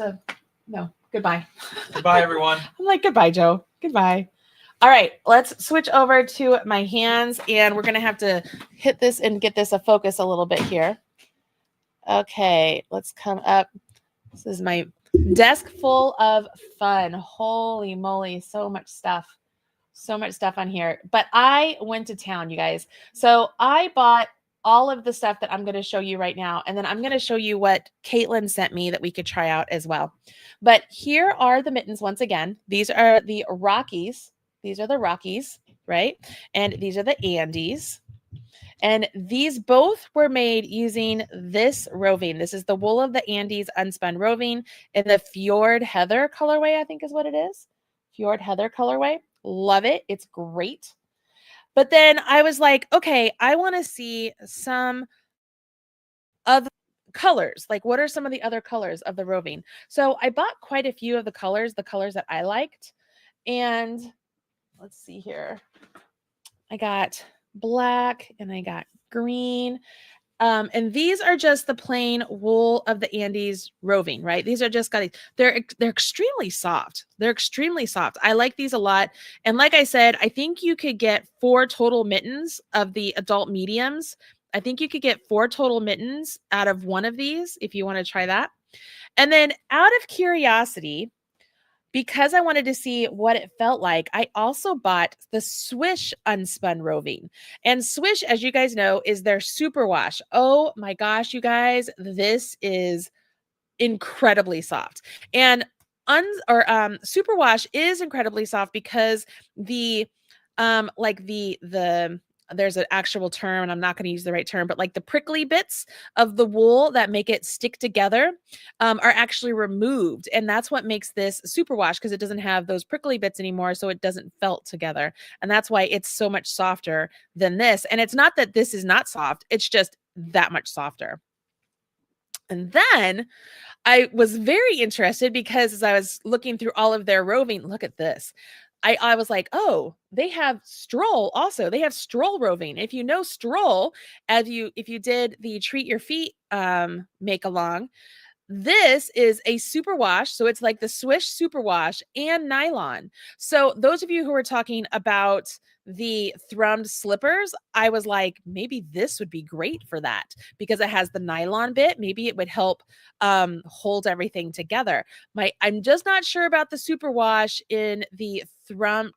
no. Goodbye. Goodbye, everyone. I'm like, goodbye, Joe. Goodbye. All right, let's switch over to my hands, and we're going to have to hit this and get this a focus a little bit here. Okay, let's come up. This is my Desk full of fun. Holy moly, so much stuff. So much stuff on here. But I went to town, you guys. So I bought all of the stuff that I'm going to show you right now. And then I'm going to show you what Caitlin sent me that we could try out as well. But here are the mittens once again. These are the Rockies. These are the Rockies, right? And these are the Andes. And these both were made using this roving. This is the Wool of the Andes unspun roving in the Fjord Heather colorway, I think is what it is. Fjord Heather colorway. Love it. It's great. But then I was like, okay, I want to see some other colors. Like, what are some of the other colors of the roving? So I bought quite a few of the colors that I liked. And let's see here. I got black and I got green. And these are just the plain Wool of the Andes roving, right? These are just they're extremely soft. They're extremely soft. I like these a lot. And like I said, I think you could get 4 total mittens of the adult mediums. I think you could get 4 total mittens out of one of these if you want to try that. And then out of curiosity, because I wanted to see what it felt like, I also bought the Swish unspun roving. And Swish, as you guys know, is their superwash. Oh my gosh, you guys, this is incredibly soft. And superwash is incredibly soft because the there's an actual term, and I'm not going to use the right term, but like the prickly bits of the wool that make it stick together are actually removed. And that's what makes this superwash, because it doesn't have those prickly bits anymore. So it doesn't felt together. And that's why it's so much softer than this. And it's not that this is not soft. It's just that much softer. And then I was very interested because as I was looking through all of their roving, look at this. I was like, oh, they have Stroll also. They have Stroll roving. If you know Stroll, if you did the Treat Your Feet make along, this is a superwash. So it's like the Swish superwash and nylon. So those of you who are talking about the thrummed slippers, I was like, maybe this would be great for that because it has the nylon bit. Maybe it would help hold everything together. I'm just not sure about the superwash in the thrummed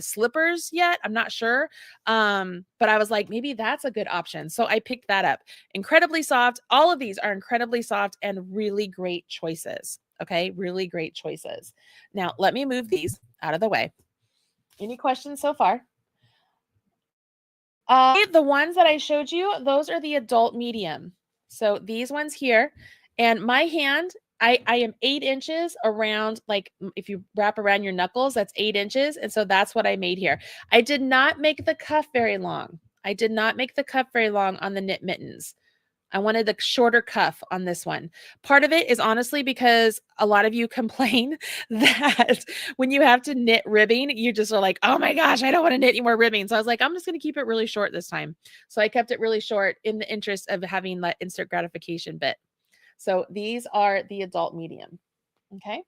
slippers yet. I'm not sure. But I was like, maybe that's a good option. So I picked that up. Incredibly soft. All of these are incredibly soft and really great choices. Okay, really great choices. Now, let me move these out of the way. Any questions so far? The ones that I showed you, those are the adult medium. So these ones here, and my hand, I am 8 inches around, like if you wrap around your knuckles, that's 8 inches. And so that's what I made here. I did not make the cuff very long. I did not make the cuff very long on the knit mittens. I wanted the shorter cuff on this one. Part of it is honestly because a lot of you complain that when you have to knit ribbing, you just are like, oh my gosh, I don't want to knit any more ribbing. So I was like, I'm just going to keep it really short this time. So I kept it really short in the interest of having that instant gratification bit. So these are the adult medium. Okay.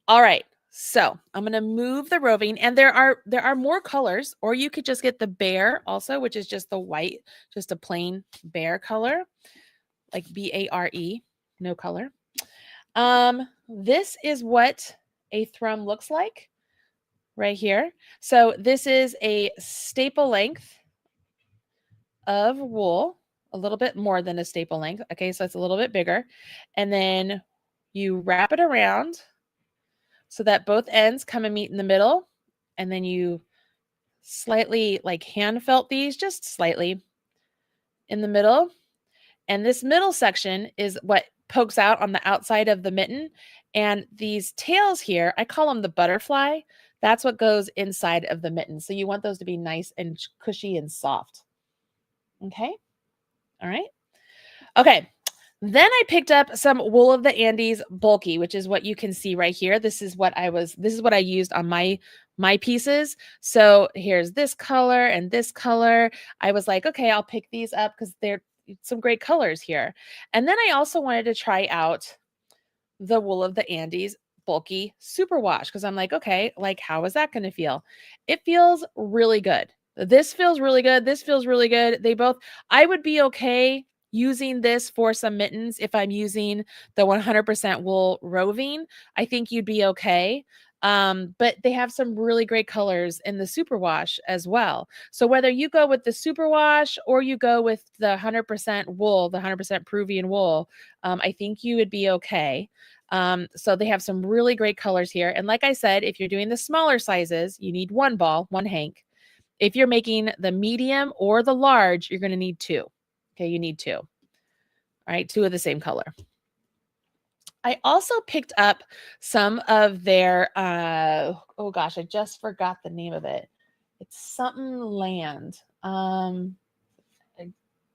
All right. So I'm going to move the roving, and there are more colors, or you could just get the bare also, which is just the white, just a plain bare color, like BARE, no color. This is what a thrum looks like right here. So this is a staple length of wool, a little bit more than a staple length. Okay, so it's a little bit bigger. And then you wrap it around so that both ends come and meet in the middle. And then you slightly like hand felt these just slightly in the middle. And this middle section is what pokes out on the outside of the mitten. And these tails here, I call them the butterfly. That's what goes inside of the mitten. So you want those to be nice and cushy and soft. Okay. All right. Okay. Then I picked up some Wool of the Andes bulky, which is what you can see right here. This is what I used on my pieces. So here's this color and this color. I was like, okay, I'll pick these up because they're some great colors here. And then I also wanted to try out the Wool of the Andes bulky superwash because I'm like, okay, like how is that going to feel? It feels really good. This feels really good. This feels really good. I would be okay using this for some mittens, if I'm using the 100% wool roving, I think you'd be okay. But they have some really great colors in the superwash as well. So whether you go with the superwash or you go with the 100% wool, the 100% Peruvian wool, I think you would be okay. So they have some really great colors here. And like I said, if you're doing the smaller sizes, you need one ball, one hank. If you're making the medium or the large, you're going to need two. Okay, you need two. All right, two of the same color. I also picked up some of their, oh gosh, I just forgot the name of it. It's something land.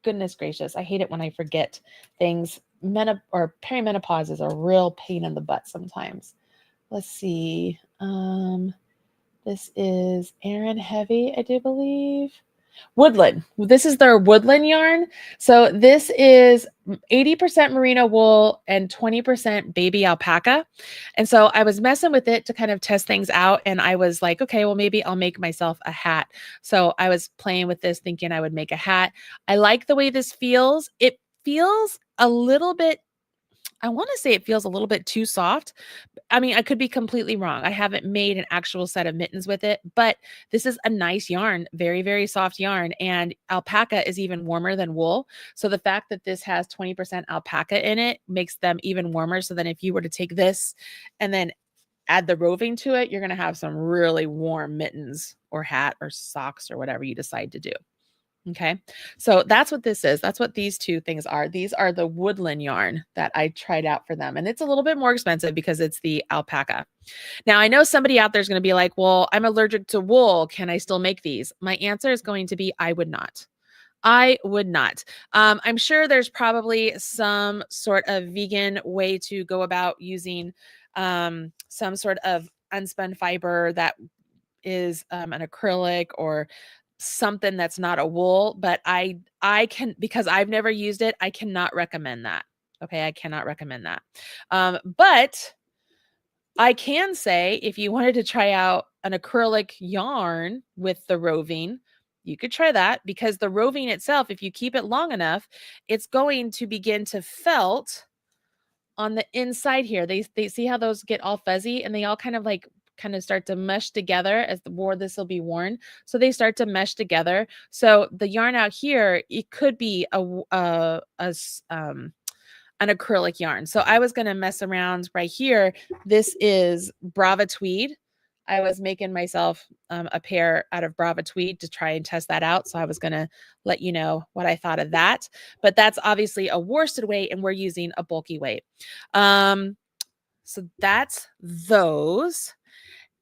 Goodness gracious, I hate it when I forget things. Perimenopause is a real pain in the butt sometimes. Let's see. This is Aran Heavy, I do believe. Woodland. This is their woodland yarn. So this is 80% merino wool and 20% baby alpaca. And so I was messing with it to kind of test things out. And I was like, okay, well, maybe I'll make myself a hat. So I was playing with this thinking I would make a hat. I like the way this feels. It feels a little bit, I want to say it feels a little bit too soft. I mean, I could be completely wrong. I haven't made an actual set of mittens with it, but this is a nice yarn, very, very soft yarn. And alpaca is even warmer than wool. So the fact that this has 20% alpaca in it makes them even warmer. So then if you were to take this and then add the roving to it, you're going to have some really warm mittens or hat or socks or whatever you decide to do. Okay, so that's what this is. That's what these two things are. These are the woodland yarn that I tried out for them. And it's a little bit more expensive because it's the alpaca. Now, I know somebody out there is going to be like, well, I'm allergic to wool. Can I still make these? My answer is going to be, I would not. I would not. I'm sure there's probably some sort of vegan way to go about using some sort of unspun fiber that is an acrylic or something that's not a wool, but I can, because I've never used it, I cannot recommend that. Okay, I cannot recommend that. But I can say if you wanted to try out an acrylic yarn with the roving, you could try that, because the roving itself, if you keep it long enough, it's going to begin to felt on the inside here. They see how those get all fuzzy and they all kind of start to mesh together as the more this will be worn. So they start to mesh together. So the yarn out here, it could be an acrylic yarn. So I was going to mess around right here. This is Brava Tweed. I was making myself a pair out of Brava Tweed to try and test that out. So I was going to let you know what I thought of that. But that's obviously a worsted weight and we're using a bulky weight. So that's those.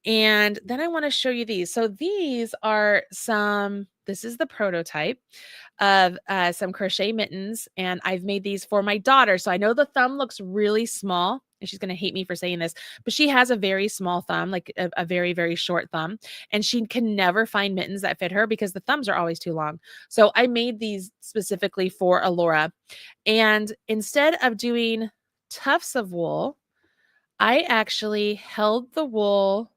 And then I want to show you these. So these are this is the prototype of some crochet mittens. And I've made these for my daughter. So I know the thumb looks really small. And she's going to hate me for saying this, but she has a very small thumb, like a very, very short thumb. And she can never find mittens that fit her because the thumbs are always too long. So I made these specifically for Alora. And instead of doing tufts of wool, I actually held the wool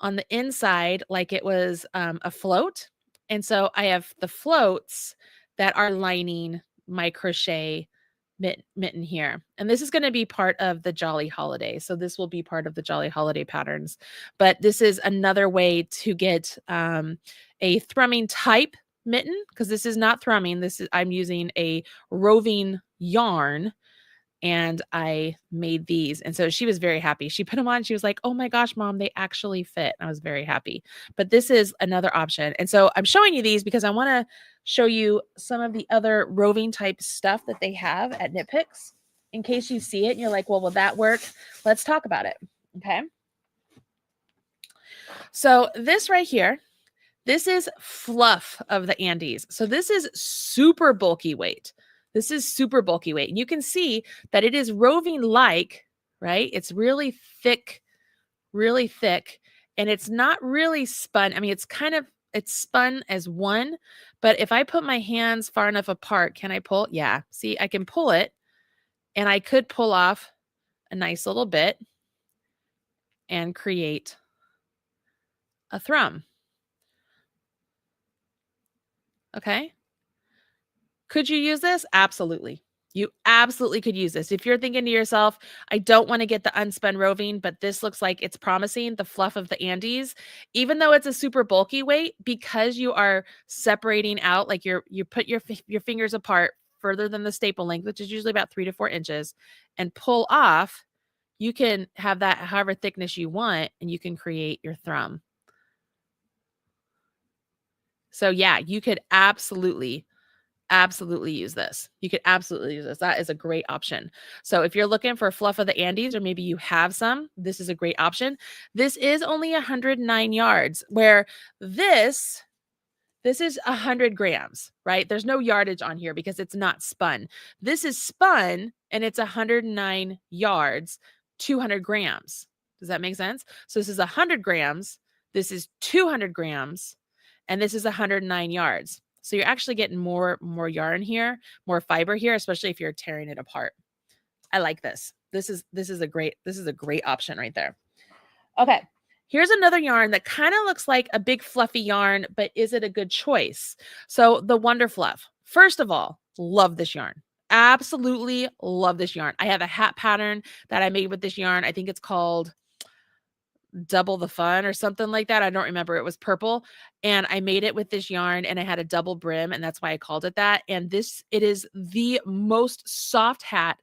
on the inside like it was a float. And so I have the floats that are lining my crochet mitten here. And this is going to be part of the Jolly Holiday. So this will be part of the Jolly Holiday patterns. But this is another way to get a thrumming type mitten, because this is not thrumming. I'm using a roving yarn. And I made these. And so she was very happy. She put them on. She was like, oh my gosh, Mom, they actually fit. I was very happy. But this is another option. And so I'm showing you these because I want to show you some of the other roving type stuff that they have at Knit Picks. In case you see it and you're like, well, will that work? Let's talk about it. Okay. So this right here, this is Fluff of the Andes. So this is super bulky weight. This is super bulky weight. And you can see that it is roving like, right? It's really thick, and it's not really spun. I mean, it's spun as one, but if I put my hands far enough apart, can I pull? Yeah. See, I can pull it, and I could pull off a nice little bit and create a thrum. Okay. Could you use this? Absolutely. You absolutely could use this. If you're thinking to yourself, I don't want to get the unspun roving, but this looks like it's promising, the fluff of the Andes, even though it's a super bulky weight, because you are separating out, like you put your fingers apart further than the staple length, which is usually about 3 to 4 inches, and pull off, you can have that however thickness you want, and you can create your thrum. So yeah, you could absolutely use this. You could absolutely use this. That is a great option. So if you're looking for fluff of the Andes, or maybe you have some, this is a great option. This is only 109 yards, where this is 100 grams, right? There's no yardage on here because it's not spun. This is spun and it's 109 yards, 200 grams. Does that make sense? So this is 100 grams, this is 200 grams, and this is 109 yards. So you're actually getting more yarn here, more fiber here, especially if you're tearing it apart. I like this. This is a great option right there. Okay. Here's another yarn that kind of looks like a big fluffy yarn, but is it a good choice? So the Wonder Fluff. First of all, love this yarn. Absolutely love this yarn. I have a hat pattern that I made with this yarn. I think it's called Double the Fun or something like that. I don't remember. It was purple, and I made it with this yarn, and I had a double brim, and that's why I called it that. And it is the most soft hat.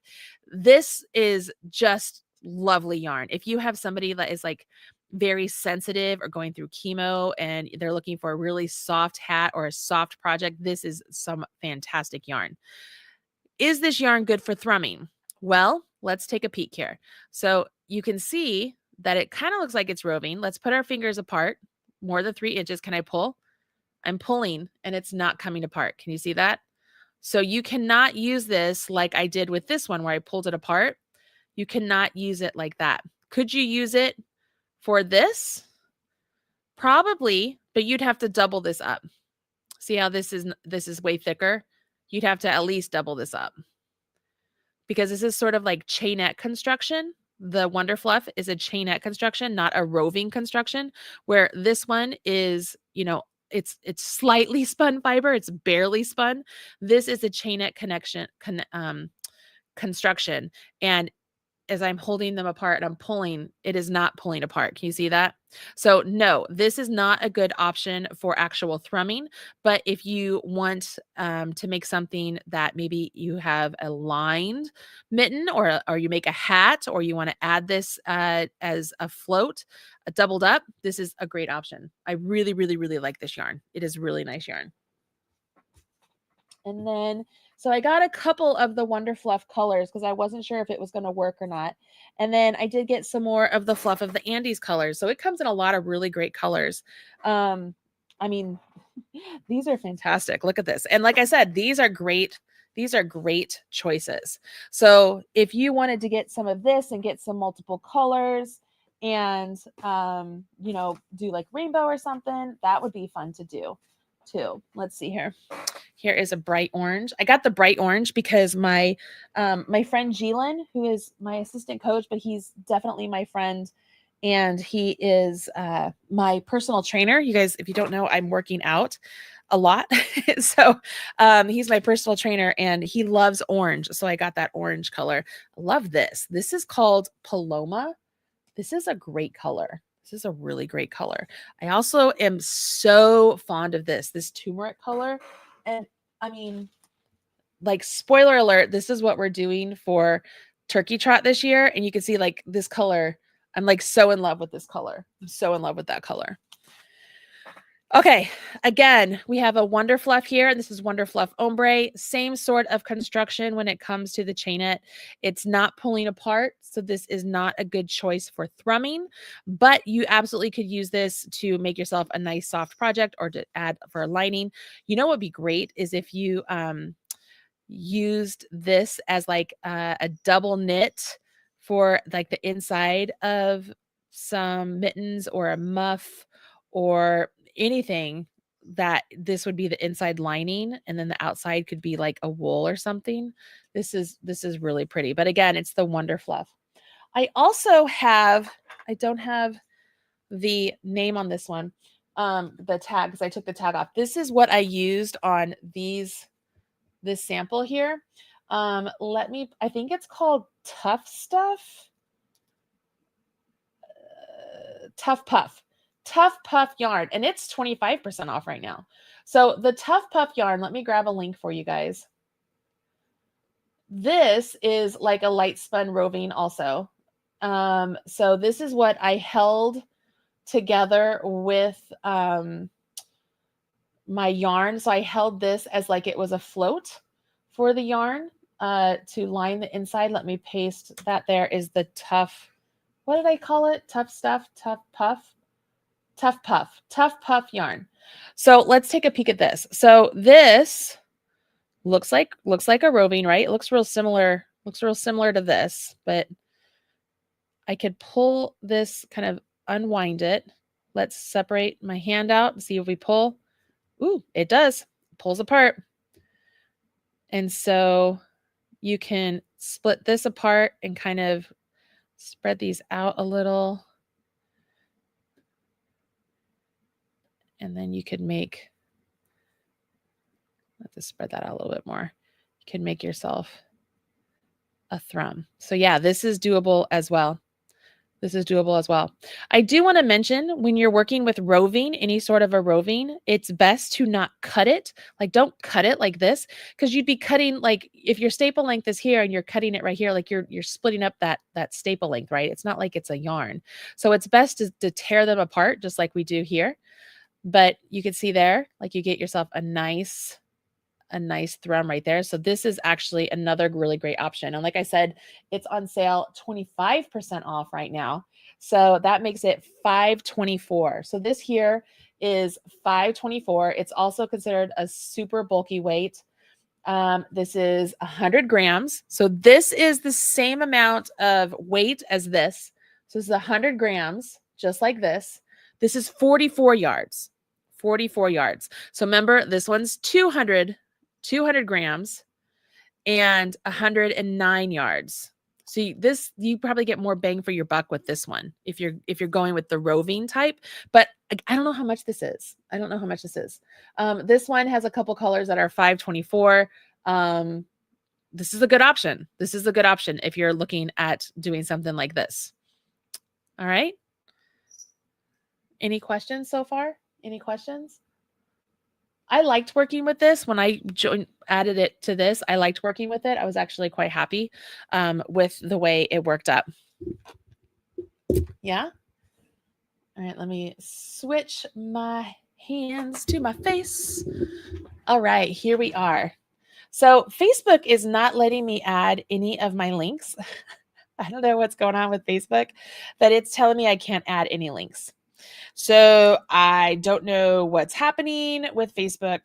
This is just lovely yarn. If you have somebody that is like very sensitive or going through chemo and they're looking for a really soft hat or a soft project, this is some fantastic yarn. Is this yarn good for thrumming? Well, let's take a peek here. So you can see that it kind of looks like it's roving. Let's put our fingers apart, more than 3 inches. Can I pull? I'm pulling and it's not coming apart. Can you see that? So you cannot use this like I did with this one where I pulled it apart. You cannot use it like that. Could you use it for this? Probably, but you'd have to double this up. See how this is way thicker? You'd have to at least double this up, because this is sort of like chainette construction. The Wonder Fluff is a chainette construction, not a roving construction, where this one is, it's slightly spun fiber. It's barely spun. This is a chainette construction. And as I'm holding them apart and I'm pulling, it is not pulling apart. Can you see that? So no, this is not a good option for actual thrumming. But if you want to make something that maybe you have a lined mitten, or you make a hat, or you want to add this as a float, doubled up, this is a great option. I really, really, really like this yarn. It is really nice yarn. And then, so I got a couple of the Wonder Fluff colors because I wasn't sure if it was going to work or not. And then I did get some more of the Fluff of the Andes colors. So it comes in a lot of really great colors. I mean, these are fantastic. Look at this. And like I said, these are great. These are great choices. So if you wanted to get some of this and get some multiple colors and, do like rainbow or something, that would be fun to do too. Let's see here. Here is a bright orange. I got the bright orange because my friend Jeelan, who is my assistant coach, but he's definitely my friend, and he is my personal trainer. You guys, if you don't know, I'm working out a lot. So he's my personal trainer and he loves orange. So I got that orange color. I love this. This is called Paloma. This is a great color. This is a really great color. I also am so fond of this turmeric color. And I mean, like, spoiler alert, this is what we're doing for Turkey Trot this year. And you can see like this color. I'm like so in love with this color. I'm so in love with that color. Okay, again, we have a Wonder Fluff here, and this is Wonder Fluff Ombre. Same sort of construction when it comes to the chainette. It's not pulling apart, so this is not a good choice for thrumming, but you absolutely could use this to make yourself a nice soft project or to add for a lining. You know what would be great is if you used this as like a double knit for like the inside of some mittens or a muff or anything, that this would be the inside lining and then the outside could be like a wool or something. This is really pretty. But again, it's the Wonder Fluff. I also have, I don't have the name on this one, the tag, because I took the tag off. This is what I used on these this sample here. I think it's called Tough Stuff. Tough Puff yarn, and it's 25% off right now. So the Tough Puff yarn, let me grab a link for you guys. This is like a light spun roving also. So this is what I held together with my yarn. So I held this as like it was a float for the yarn to line the inside. Let me paste that. There is the tough, what did I call it? Tough Stuff, Tough Puff yarn. So let's take a peek at this. So this looks like a roving, right? It looks real similar to this, but I could pull this, kind of unwind it. Let's separate my hand out and see if we pull. Ooh, it does. It pulls apart. And so you can split this apart and kind of spread these out a little. And then you could make, let's just spread that out a little bit more. You can make yourself a thrum. So yeah, this is doable as well. This is doable as well. I do want to mention, when you're working with roving, any sort of a roving, it's best to not cut it. Like, don't cut it like this, because you'd be cutting, like, if your staple length is here and you're cutting it right here, like you're splitting up that staple length, right? It's not like it's a yarn. So it's best to tear them apart, just like we do here. But you can see there, like, you get yourself a nice thrum right there. So this is actually another really great option. And like I said, it's on sale 25% off right now. So that makes it $524. So this here is $524. It's also considered a super bulky weight. This is 100 grams. So this is the same amount of weight as this. So this is 100 grams, just like this. This is 44 yards. 44 yards. So remember, this one's 200 grams and 109 yards. So you probably get more bang for your buck with this one if you're going with the roving type. But I don't know how much this is. This one has a couple colors that are $524. This is a good option. This is a good option if you're looking at doing something like this. All right. Any questions so far? Any questions? I liked working with this when I added it to this. I liked working with it. I was actually quite happy with the way it worked up. Yeah. All right. Let me switch my hands to my face. All right. Here we are. So Facebook is not letting me add any of my links. I don't know what's going on with Facebook, but it's telling me I can't add any links. So I don't know what's happening with Facebook.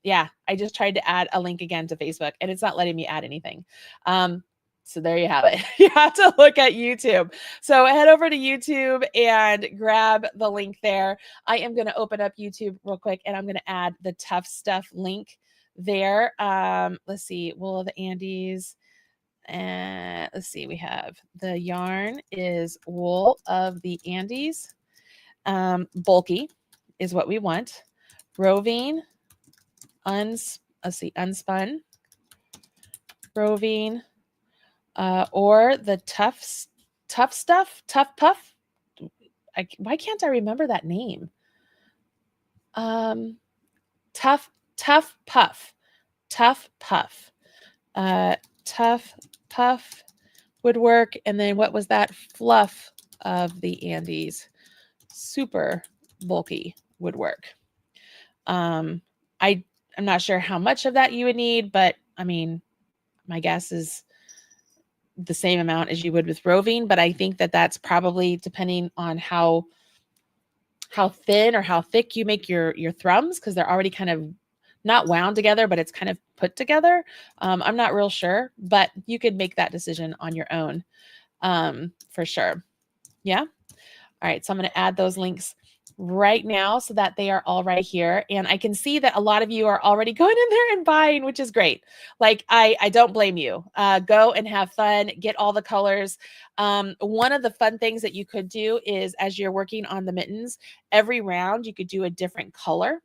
Yeah, I just tried to add a link again to Facebook and it's not letting me add anything. So there you have it. You have to look at YouTube. So head over to YouTube and grab the link there. I am going to open up YouTube real quick and I'm going to add the Tough Stuff link there. Let's see, Wool of the Andes. And let's see, we have the yarn is Wool of the Andes. Bulky is what we want. Roving, unspun, roving, or the Tough Stuff, Tough Puff. Why can't I remember that name? Tough Puff, Tough Puff would work. And then what was that? Fluff of the Andes. Super bulky woodwork. I'm not sure how much of that you would need, but I mean, my guess is the same amount as you would with roving, but I think that that's probably depending on how thin or how thick you make your thrums, because they're already kind of not wound together, but it's kind of put together. I'm not real sure, but you could make that decision on your own for sure. Yeah. All right, so I'm going to add those links right now so that they are all right here. And I can see that a lot of you are already going in there and buying, which is great. Like, I don't blame you. Go and have fun, get all the colors. One of the fun things that you could do is, as you're working on the mittens, every round you could do a different color.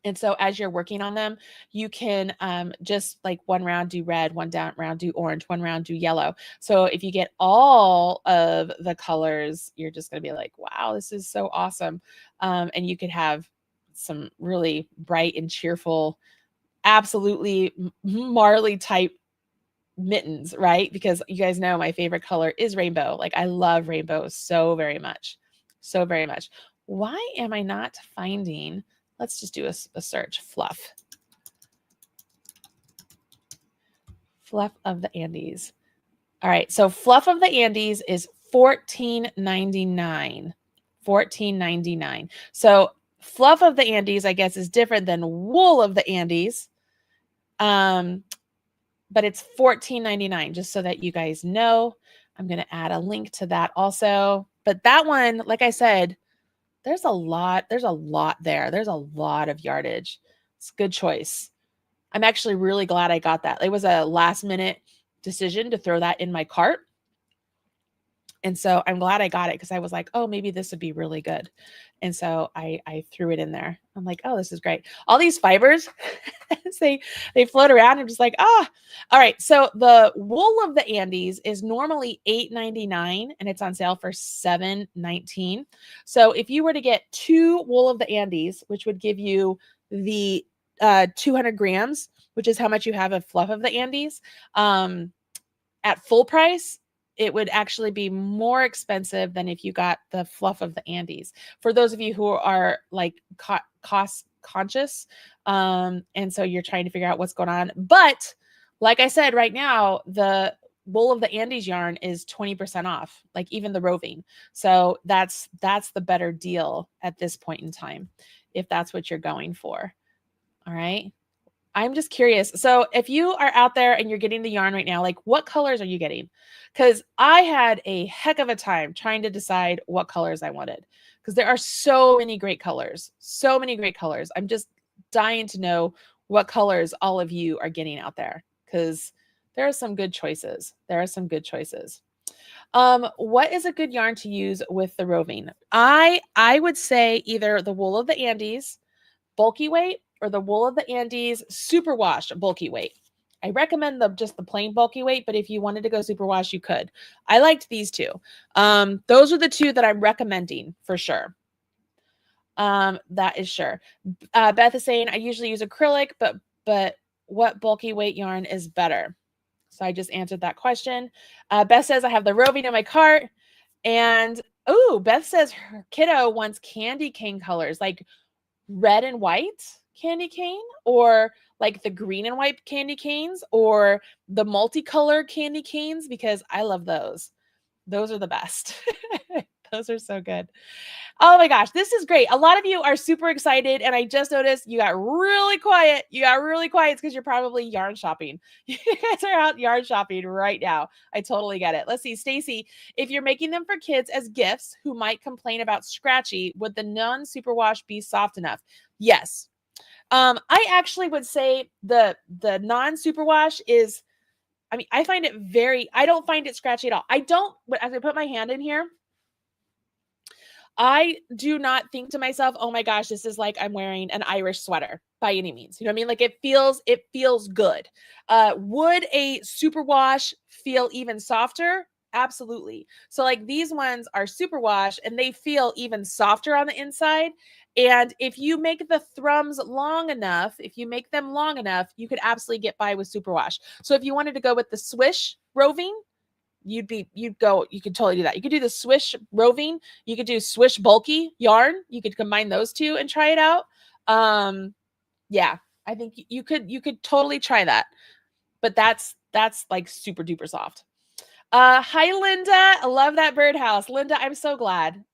And so as you're working on them, you can just like one round do red, one round do orange, one round do yellow. So if you get all of the colors, you're just going to be like, wow, this is so awesome. And you could have some really bright and cheerful, absolutely Marley type mittens, right? Because you guys know my favorite color is rainbow. Like I love rainbow so very much. So very much. Why am I not finding... Let's just do a search. Fluff. Fluff of the Andes. All right. So Fluff of the Andes is $14.99. $14.99. So Fluff of the Andes, I guess, is different than Wool of the Andes. But it's $14.99, just so that you guys know. I'm going to add a link to that also. But that one, like I said, there's a lot there. There's a lot of yardage. It's a good choice. I'm actually really glad I got that. It was a last minute decision to throw that in my cart. And so I'm glad I got it because I was like, oh, maybe this would be really good. And so I threw it in there. I'm like, oh, this is great. All these fibers, they float around. I'm just like, ah. All right. So the Wool of the Andes is normally $8.99 and it's on sale for $7.19. So if you were to get 2 Wool of the Andes, which would give you the 200 grams, which is how much you have of Fluff of the Andes, at full price, it would actually be more expensive than if you got the Fluff of the Andes. For those of you who are like cost conscious, and so you're trying to figure out what's going on. But like I said, right now, the Wool of the Andes yarn is 20% off, like even the roving. So that's the better deal at this point in time, if that's what you're going for. All right. I'm just curious. So if you are out there and you're getting the yarn right now, like what colors are you getting? Because I had a heck of a time trying to decide what colors I wanted, because there are so many great colors, so many great colors. I'm just dying to know what colors all of you are getting out there, because there are some good choices. There are some good choices. What is a good yarn to use with the roving? I would say either the Wool of the Andes bulky weight or the Wool of the Andes superwash bulky weight. I recommend just the plain bulky weight, but if you wanted to go superwash, you could. I liked these two. Those are the two that I'm recommending for sure. That is sure. Beth is saying I usually use acrylic, but what bulky weight yarn is better? So I just answered that question. Beth says I have the roving in my cart, and Beth says her kiddo wants candy cane colors, like red and white candy cane, or like the green and white candy canes, or the multicolor candy canes, because I love those. Those are the best. Those are so good. Oh my gosh, this is great. A lot of you are super excited, and I just noticed you got really quiet. You got really quiet. It's because you're probably yarn shopping. You guys are out yarn shopping right now. I totally get it. Let's see, Stacy, if you're making them for kids as gifts who might complain about scratchy, would the non-superwash be soft enough? Yes. I actually would say the non-superwash is, I mean, I don't find it scratchy at all. As I put my hand in here, I do not think to myself, oh my gosh, this is like I'm wearing an Irish sweater by any means. You know what I mean? Like it feels good. Would a superwash feel even softer? Absolutely. So like these ones are superwash and they feel even softer on the inside. And if you make the thrums long enough, you could absolutely get by with superwash. So if you wanted to go with the swish roving, you could totally do that. You could do the swish roving, you could do swish bulky yarn, you could combine those two and try it out. Yeah, I think you could totally try that, but that's like super duper soft. Hi Linda, I love that birdhouse. Linda, I'm so glad.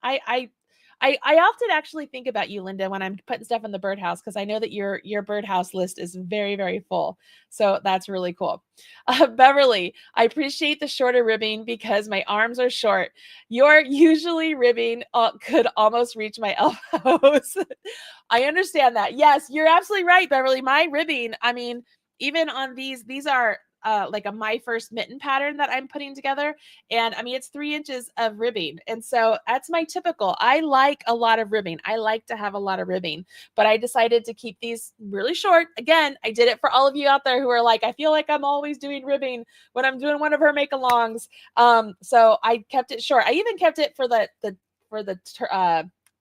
I often actually think about you, Linda, when I'm putting stuff in the birdhouse, because I know that your birdhouse list is very, very full. So that's really cool. Beverly, I appreciate the shorter ribbing because my arms are short. Your usually ribbing could almost reach my elbows. I understand that. Yes, you're absolutely right, Beverly. My ribbing, I mean, even on these are like a My First Mitten pattern that I'm putting together. And I mean, it's 3 inches of ribbing. And so that's my typical. I like a lot of ribbing. I like to have a lot of ribbing, but I decided to keep these really short. Again, I did it for all of you out there who are like, I feel like I'm always doing ribbing when I'm doing one of her make-alongs. So I kept it short. I even kept it for the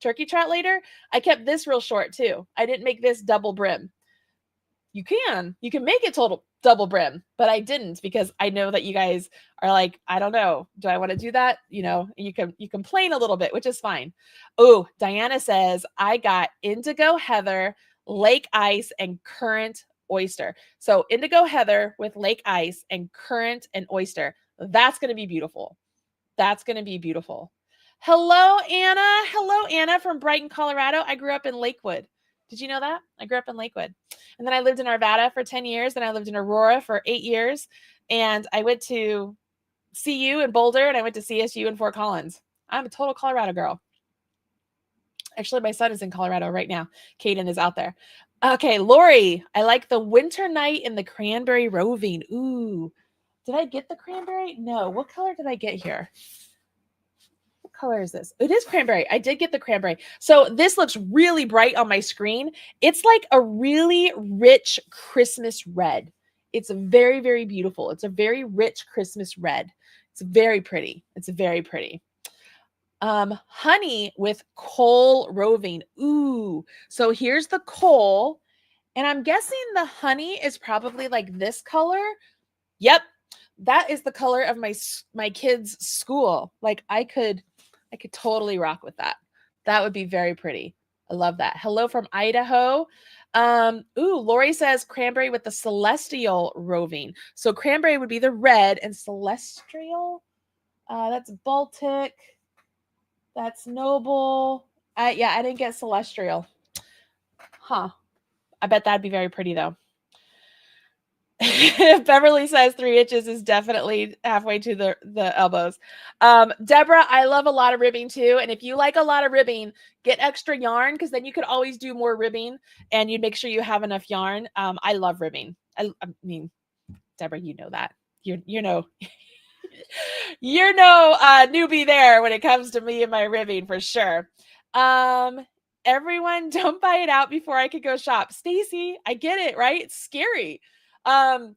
turkey trot later. I kept this real short too. I didn't make this double brim. You can make it total double brim, but I didn't because I know that you guys are like, I don't know, do I want to do that? You know, you complain a little bit, which is fine. Oh, Diana says, I got indigo heather, lake ice, and currant oyster. So indigo heather with lake ice and currant and oyster. That's going to be beautiful. That's going to be beautiful. Hello, Anna. Hello, Anna from Brighton, Colorado. I grew up in Lakewood. Did you know that? I grew up in Lakewood. And then I lived in Arvada for 10 years. And I lived in Aurora for 8 years. And I went to CU in Boulder. And I went to CSU in Fort Collins. I'm a total Colorado girl. Actually, my son is in Colorado right now. Caden is out there. Okay, Lori. I like the winter night in the cranberry roving. Ooh. Did I get the cranberry? No. What color did I get here? What color is this? It is cranberry. I did get the cranberry. So this looks really bright on my screen. It's like a really rich Christmas red. It's very, very beautiful. It's a very rich Christmas red. It's very pretty. It's very pretty. Honey with coal roving. Ooh. So here's the coal. And I'm guessing the honey is probably like this color. Yep. That is the color of my kids' school. Like I could totally rock with that. That would be very pretty. I love that. Hello from Idaho. Ooh, Lori says cranberry with the celestial roving. So cranberry would be the red and celestial. That's Baltic. That's noble. Yeah, I didn't get celestial. Huh. I bet that'd be very pretty though. Beverly says 3 inches is definitely halfway to the elbows. Deborah, I love a lot of ribbing too. And if you like a lot of ribbing, get extra yarn because then you could always do more ribbing and you'd make sure you have enough yarn. I love ribbing. I mean, Deborah, you know that. You're no newbie there when it comes to me and my ribbing for sure. Everyone, don't buy it out before I could go shop. Stacy, I get it, right? It's scary.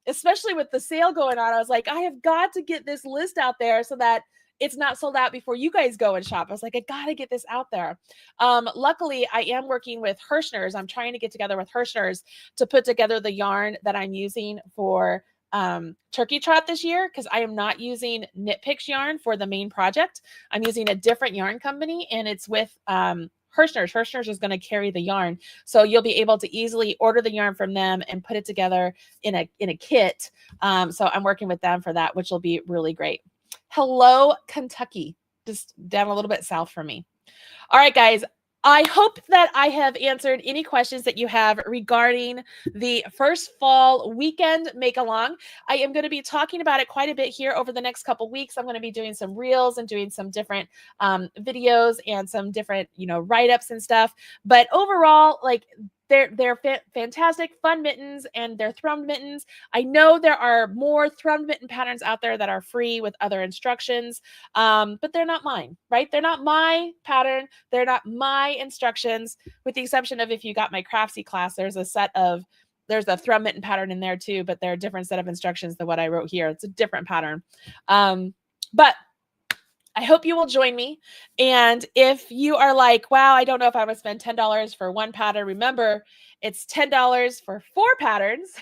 Especially with the sale going on. I was like, I have got to get this list out there so that it's not sold out before you guys go and shop. I was like, I got to get this out there. Luckily, I am working with Hirschner's. I'm trying to get together with Hirschner's to put together the yarn that I'm using for Turkey Trot this year because I am not using Knit Picks yarn for the main project. I'm using a different yarn company and it's with Hirschner's. Hirschner's is going to carry the yarn. So you'll be able to easily order the yarn from them and put it together in a kit. So I'm working with them for that, which will be really great. Hello, Kentucky, just down a little bit south from me. All right, guys. I hope that I have answered any questions that you have regarding the first fall weekend make-along. I am going to be talking about it quite a bit here over the next couple weeks. I'm going to be doing some reels and doing some different videos and some different, write-ups and stuff. But overall, like, they're fantastic, fun mittens, and they're Thrummed Mittens. I know there are more Thrummed Mitten patterns out there that are free with other instructions, but they're not mine, right? They're not my pattern. They're not my instructions, with the exception of if you got my Craftsy class, there's a Thrummed Mitten pattern in there too, but they're a different set of instructions than what I wrote here. It's a different pattern. But I hope you will join me. And if you are like, wow, I don't know if I would spend $10 for one pattern, remember, it's $10 for 4 patterns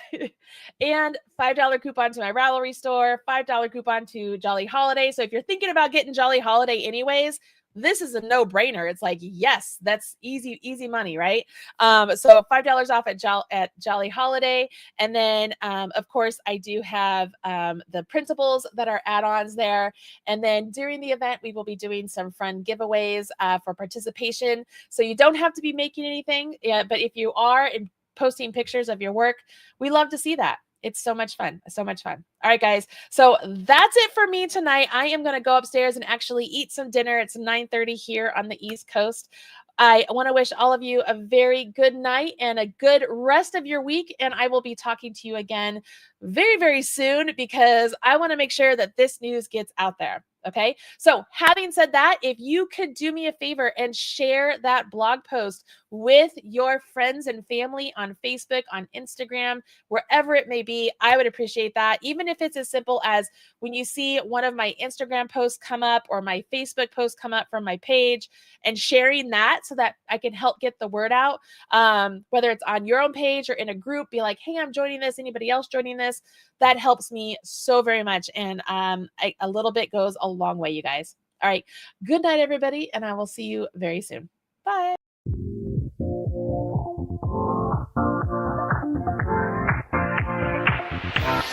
and $5 coupon to my Ravelry store, $5 coupon to Jolly Holiday. So if you're thinking about getting Jolly Holiday anyways, this is a no-brainer. It's like, yes, that's easy money, right? So $5 off at Jolly Holiday. And then, of course, I do have the printables that are add-ons there. And then during the event, we will be doing some fun giveaways for participation. So you don't have to be making anything, but if you are and posting pictures of your work, we love to see that. It's so much fun. So much fun. All right, guys. So that's it for me tonight. I am going to go upstairs and actually eat some dinner. It's 9:30 here on the East Coast. I want to wish all of you a very good night and a good rest of your week. And I will be talking to you again very, very soon because I want to make sure that this news gets out there. Okay. So having said that, if you could do me a favor and share that blog post with your friends and family on Facebook, on Instagram, wherever it may be, I would appreciate that. Even if it's as simple as when you see one of my Instagram posts come up or my Facebook post come up from my page, and sharing that so that I can help get the word out, whether it's on your own page or in a group, be like, hey, I'm joining this. Anybody else joining this? That helps me so very much. And a little bit goes a long way, you guys. All right. Good night, everybody. And I will see you very soon. Bye.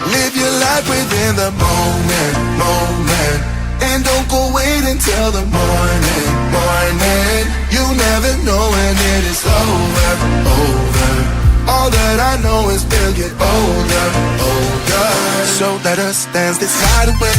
Live your life within the moment. And don't go wait until the morning. You never know when it is over. All that I know is we'll get older. So let us dance this night away.